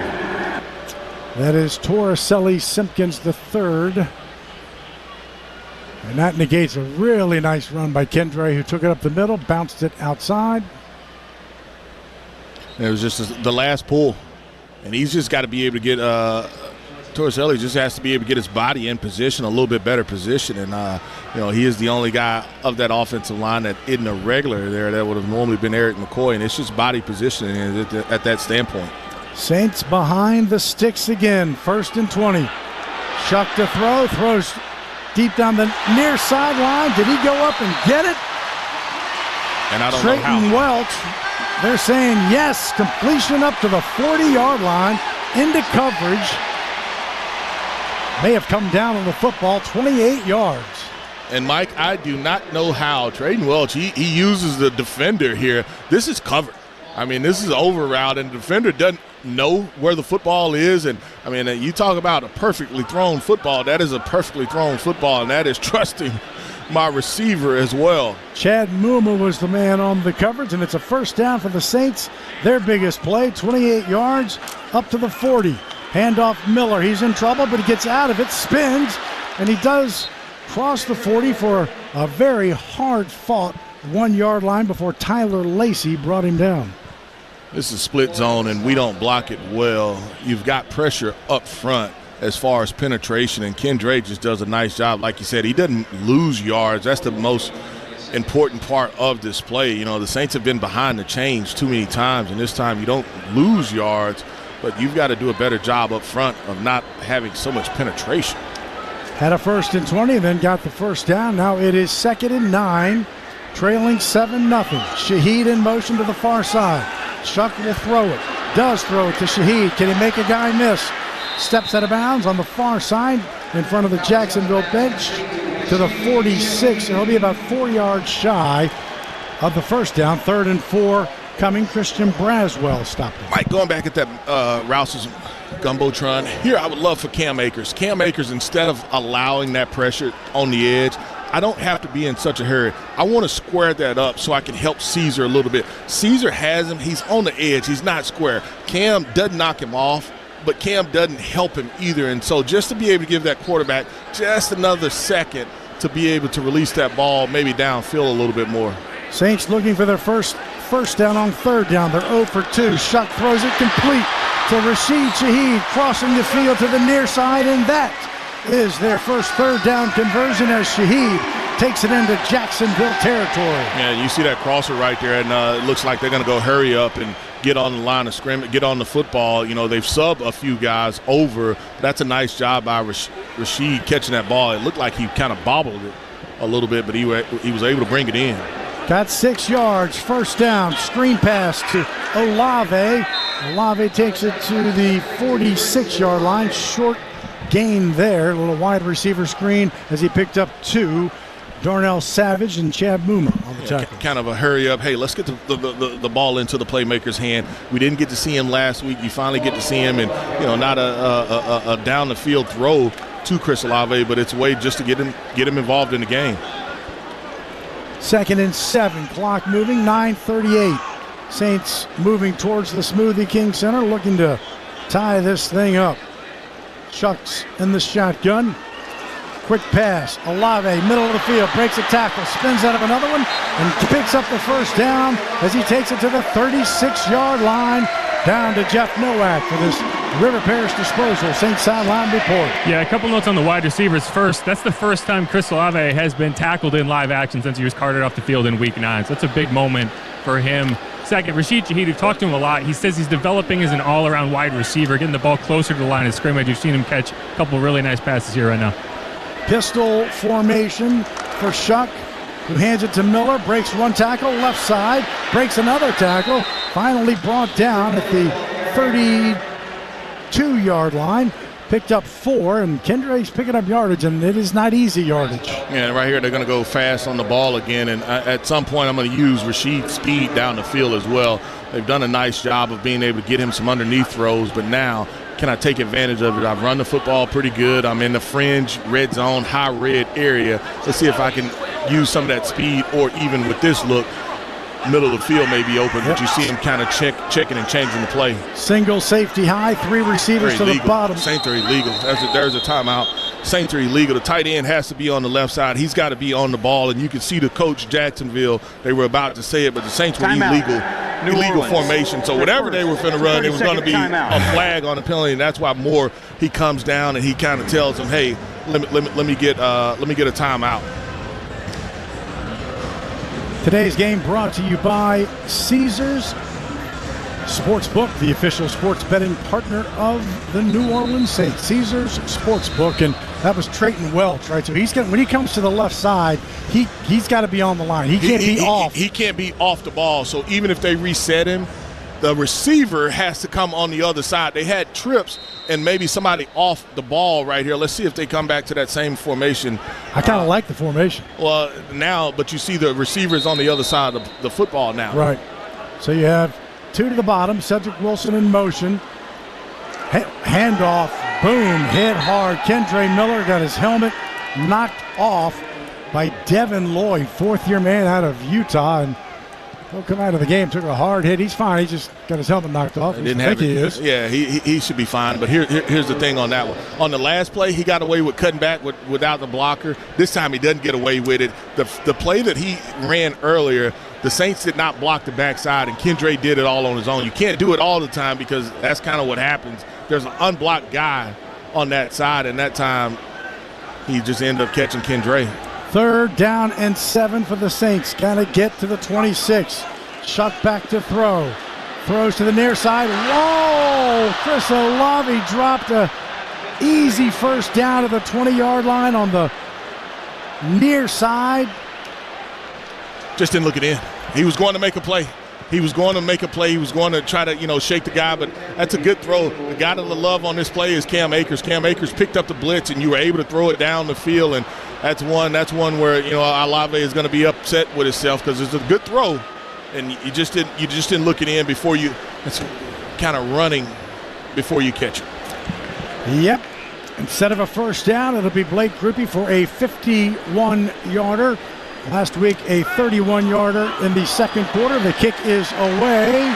That is Torricelli Simpkins III. And that negates a really nice run by Kendre, who took it up the middle, bounced it outside. It was just the last pull. And he's just got to be able to get Torricelli just has to be able to get his body in position, a little bit better position. And, he is the only guy of that offensive line that isn't a regular there. That would have normally been Eric McCoy. And it's just body positioning at that standpoint. Saints behind the sticks again. 1st and 20. Shuck to throw. Throws deep down the near sideline. Did he go up and get it? And I don't Trayton know how. Welch. They're saying yes. Completion up to the 40-yard line. Into coverage. May have come down on the football. 28 yards. And, Mike, I do not know how. Trayton Welch, he uses the defender here. This is covered. I mean, this is over route, and the defender doesn't know where the football is. And, I mean, you talk about a perfectly thrown football. That is a perfectly thrown football, and that is trusting my receiver as well. Chad Muma was the man on the coverage, and it's a first down for the Saints. Their biggest play, 28 yards, up to the 40. Handoff Miller. He's in trouble, but he gets out of it, spins, and he does cross the 40 for a very hard-fought 1-yard line before Tyler Lacey brought him down. This is split zone, and we don't block it well. You've got pressure up front as far as penetration, and Kendra just does a nice job. Like you said, he doesn't lose yards. That's the most important part of this play. You know, the Saints have been behind the chains too many times, and this time you don't lose yards, but you've got to do a better job up front of not having so much penetration. Had a 1st and 20, then got the first down. Now it is 2nd and 9, trailing 7-0. Shaheed in motion to the far side. Shuck will throw it. Does throw it to Shaheed. Can he make a guy miss? Steps out of bounds on the far side in front of the Jacksonville bench to the 46. It'll be about 4 yards shy of the first down. 3rd and 4 coming. Christian Braswell stopped it. Mike, going back at that Rouse's Gumbotron, here I would love for Cam Akers. Cam Akers, instead of allowing that pressure on the edge, I don't have to be in such a hurry. I want to square that up so I can help Caesar a little bit. Caesar has him. He's on the edge. He's not square. Cam doesn't knock him off, but Cam doesn't help him either. And so just to be able to give that quarterback just another second to be able to release that ball maybe downfield a little bit more. Saints looking for their first down on 3rd down. They're 0 for 2. Shuck throws it complete to Rashid Shaheed, crossing the field to the near side, and that is their first 3rd down conversion as Shaheed takes it into Jacksonville territory. Yeah, you see that crosser right there, and it looks like they're going to go hurry up and get on the line of scrimmage, get on the football. You know, they've subbed a few guys over. That's a nice job by Rashid catching that ball. It looked like he kind of bobbled it a little bit, but he was able to bring it in. Got 6 yards, first down, screen pass to Olave. Olave takes it to the 46-yard line. Short gain there, a little wide receiver screen as he picked up 2. Darnell Savage and Chad Muma on the tackle. Kind of a hurry up. Hey, let's get the ball into the playmaker's hand. We didn't get to see him last week. You finally get to see him, and not a down the field throw to Chris Olave, but it's a way just to get him involved in the game. 2nd and 7, clock moving, 9:38. Saints moving towards the Smoothie King Center, looking to tie this thing up. Chucks in the shotgun. Quick pass. Olave, middle of the field, breaks a tackle, spins out of another one, and picks up the first down as he takes it to the 36-yard line. Down to Jeff Nowak for this River Parish disposal. Saints sideline report. Yeah, a couple notes on the wide receivers. First, that's the first time Chris Olave has been tackled in live action since he was carted off the field in Week 9. So that's a big moment for him. Second, Rashid Shaheed, we've talked to him a lot. He says he's developing as an all-around wide receiver, getting the ball closer to the line of scrimmage. You've seen him catch a couple really nice passes here right now. Pistol formation for Shuck, who hands it to Miller, breaks one tackle, left side, breaks another tackle, finally brought down at the 32-yard line, picked up 4, and Kendra's picking up yardage, and it is not easy yardage. Yeah, right here they're going to go fast on the ball again, and at some point I'm going to use Rashid's speed down the field as well. They've done a nice job of being able to get him some underneath throws, but now can I take advantage of it? I've run the football pretty good. I'm in the fringe, red zone, high red area. Let's see if I can use some of that speed, or even with this look, middle of the field may be open, but you see him kind of checking and changing the play. Single safety high, 3 receivers to the bottom. Saints are illegal. There's a timeout. Saints are illegal. The tight end has to be on the left side. He's got to be on the ball, and you can see the coach Jacksonville, they were about to say it, but the Saints were illegal formation. So whatever they were going to run, it was going to be a flag on the penalty, and that's why Moore, he comes down and he kind of tells them, hey, let me get a timeout. Today's game brought to you by Caesars Sportsbook, the official sports betting partner of the New Orleans Saints. Caesars Sportsbook, and that was Trayton Welch, right? So when he comes to the left side, he's got to be on the line. He can't be off. He can't be off the ball. So even if they reset him, the receiver has to come on the other side. They had trips and maybe somebody off the ball right here. Let's see if they come back to that same formation. I kind of like the formation. Well, now, but you see the receivers on the other side of the football now. Right. So you have 2 to the bottom, Cedric Wilson in motion. Handoff, boom, hit hard. Kendra Miller got his helmet knocked off by Devin Lloyd, fourth-year man out of Utah, and he'll come out of the game. Took a hard hit. He's fine. He just got his helmet knocked off. He is. Yeah, he should be fine. But here's the thing on that one. On the last play, he got away with cutting back without the blocker. This time he doesn't get away with it. The play that he ran earlier, the Saints did not block the backside, and Kendre did it all on his own. You can't do it all the time because that's kind of what happens. There's an unblocked guy on that side, and that time he just ended up catching Kendre. 3rd down and 7 for the Saints. Got to get to the 26. Shot back to throw. Throws to the near side. Whoa! Chris Olave dropped a easy first down to the 20-yard line on the near side. Just didn't look it in. He was going to make a play. He was going to try to, shake the guy, but that's a good throw. The guy to love on this play is Cam Akers. Cam Akers picked up the blitz, and you were able to throw it down the field, and that's one where, Olave is going to be upset with himself because it's a good throw, and you just didn't look it in before you – it's kind of running before you catch it. Yep. Instead of a first down, it'll be Blake Grupe for a 51-yarder. Last week, a 31-yarder in the second quarter. The kick is away.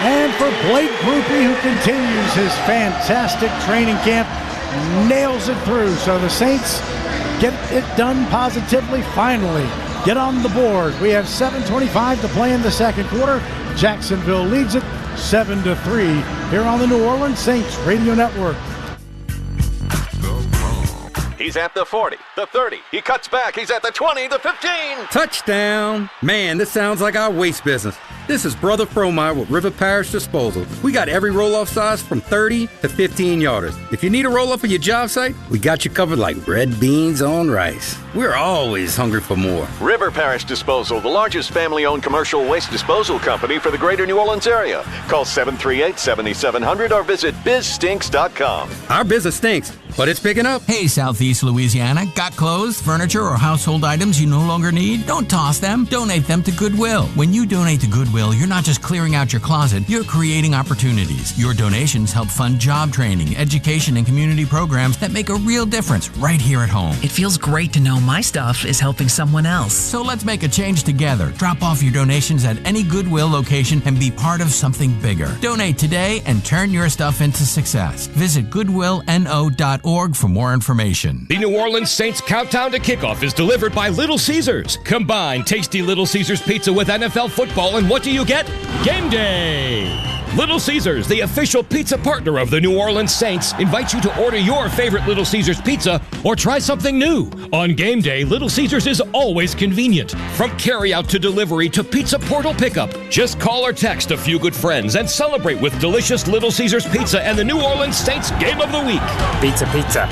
And for Blake Grupe, who continues his fantastic training camp, nails it through. So the Saints get it done positively, finally. Get on the board. We have 7:25 to play in the second quarter. Jacksonville leads it 7-3 here on the New Orleans Saints Radio Network. He's at the 40, the 30. He cuts back. He's at the 20, the 15. Touchdown. Man, this sounds like our waste business. This is Brother Fromeyer with River Parish Disposal. We got every roll-off size from 30 to 15 yarders. If you need a roll-off for your job site, we got you covered like red beans on rice. We're always hungry for more. River Parish Disposal, the largest family-owned commercial waste disposal company for the greater New Orleans area. Call 738-7700 or visit bizstinks.com. Our business stinks, but it's picking up. Hey, Southeast Louisiana, got clothes, furniture, or household items you no longer need? Don't toss them. Donate them to Goodwill. When you donate to Goodwill, you're not just clearing out your closet, you're creating opportunities. Your donations help fund job training, education, and community programs that make a real difference right here at home. It feels great to know my stuff is helping someone else. So let's make a change together. Drop off your donations at any Goodwill location and be part of something bigger. Donate today and turn your stuff into success. Visit goodwillno.org for more information. The New Orleans Saints countdown to kickoff is delivered by Little Caesars. Combine tasty Little Caesars pizza with NFL football, and what do you get? Game day! Little Caesars, the official pizza partner of the New Orleans Saints, invites you to order your favorite Little Caesars pizza or try something new. On game day, Little Caesars is always convenient. From carryout to delivery to pizza portal pickup, just call or text a few good friends and celebrate with delicious Little Caesars pizza and the New Orleans Saints Game of the Week. Pizza, pizza.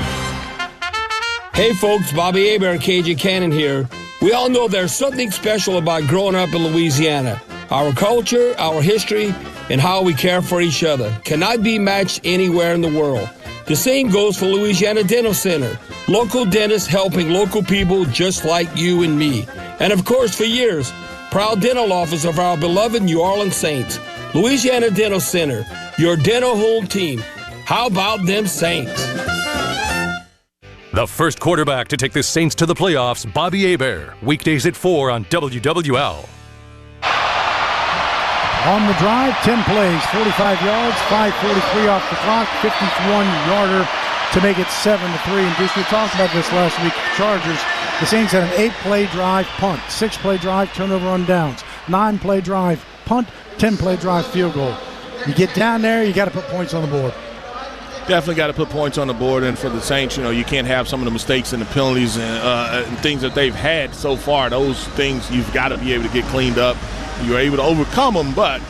Hey folks, Bobby Hebert and KJ Cannon here. We all know there's something special about growing up in Louisiana. Our culture, our history, and how we care for each other cannot be matched anywhere in the world. The same goes for Louisiana Dental Center. Local dentists helping local people just like you and me. And of course, for years, proud dental office of our beloved New Orleans Saints. Louisiana Dental Center, your dental home team. How about them Saints? The first quarterback to take the Saints to the playoffs, Bobby Hebert. Weekdays at 4 on WWL. On the drive, 10 plays, 45 yards, 5:43 off the clock, 51-yarder to make it 7-3. And just we talked about this last week, Chargers. The Saints had an 8-play drive punt, 6-play drive turnover on downs, 9-play drive punt, 10-play drive field goal. You get down there, you got to put points on the board. Definitely got to put points on the board, and for the Saints, you can't have some of the mistakes and the penalties and things that they've had so far. Those things you've got to be able to get cleaned up. You're able to overcome them, but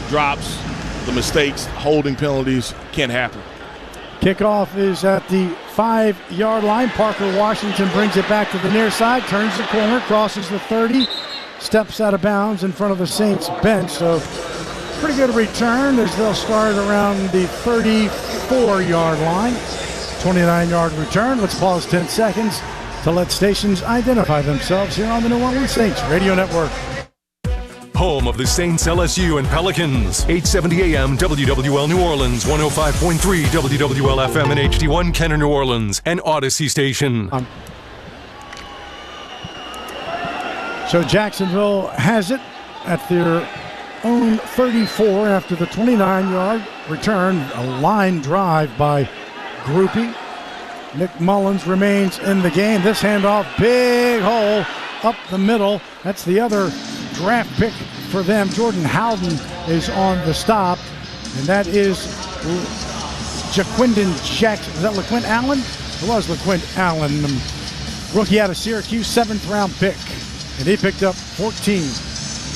drops, the mistakes, holding penalties can't happen. Kickoff is at the 5-yard line. Parker Washington brings it back to the near side, turns the corner, crosses the 30, steps out of bounds in front of the Saints bench. So pretty good return as they'll start around the 34-yard line. 29-yard return. Let's pause 10 seconds to let stations identify themselves here on the New Orleans Saints Radio Network. Home of the Saints, LSU, and Pelicans. 870 AM WWL New Orleans, 105.3 WWL FM and HD1 Kenner New Orleans, and Odyssey Station. So Jacksonville has it at their own 34 after the 29-yard return. A line drive by Groupie. Nick Mullins remains in the game. This handoff, big hole up the middle. That's the other draft pick for them. Jordan Howden is on the stop, and that is Jaquindon Jackson. Is that LaQuint Allen? It was LaQuint Allen, rookie out of Syracuse, 7th-round pick, and he picked up 14.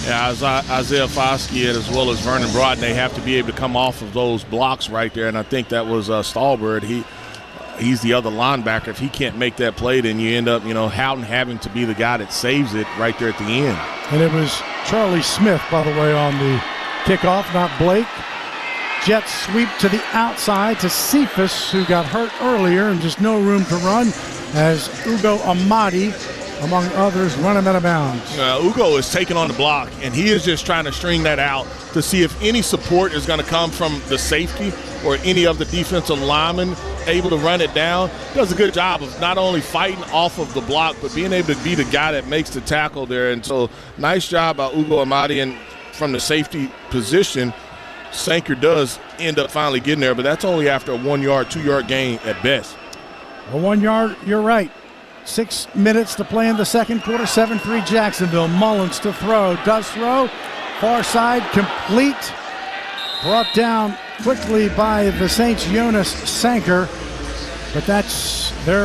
Yeah, Isaiah Foskey as well as Vernon Broughton, they have to be able to come off of those blocks right there, and I think that was Stallbird. He's the other linebacker. If he can't make that play, then you end up, Howden having to be the guy that saves it right there at the end. And it was Charlie Smith, by the way, on the kickoff, not Blake. Jets sweep to the outside to Cephas, who got hurt earlier and just no room to run, as Ugo Amadi, among others, run him out of bounds. Ugo is taking on the block, and he is just trying to string that out to see if any support is going to come from the safety or any of the defensive linemen able to run it down. Does a good job of not only fighting off of the block, but being able to be the guy that makes the tackle there. And so nice job by Ugo Amadi, and from the safety position, Sanker does end up finally getting there, but that's only after a 1-yard, 2-yard gain at best. A 1 yard, you're right. 6 minutes to play in the second quarter, 7-3 Jacksonville. Mullins to throw, does throw, far side, complete. Brought down quickly by the Saints' Jonas Sanker, but that's their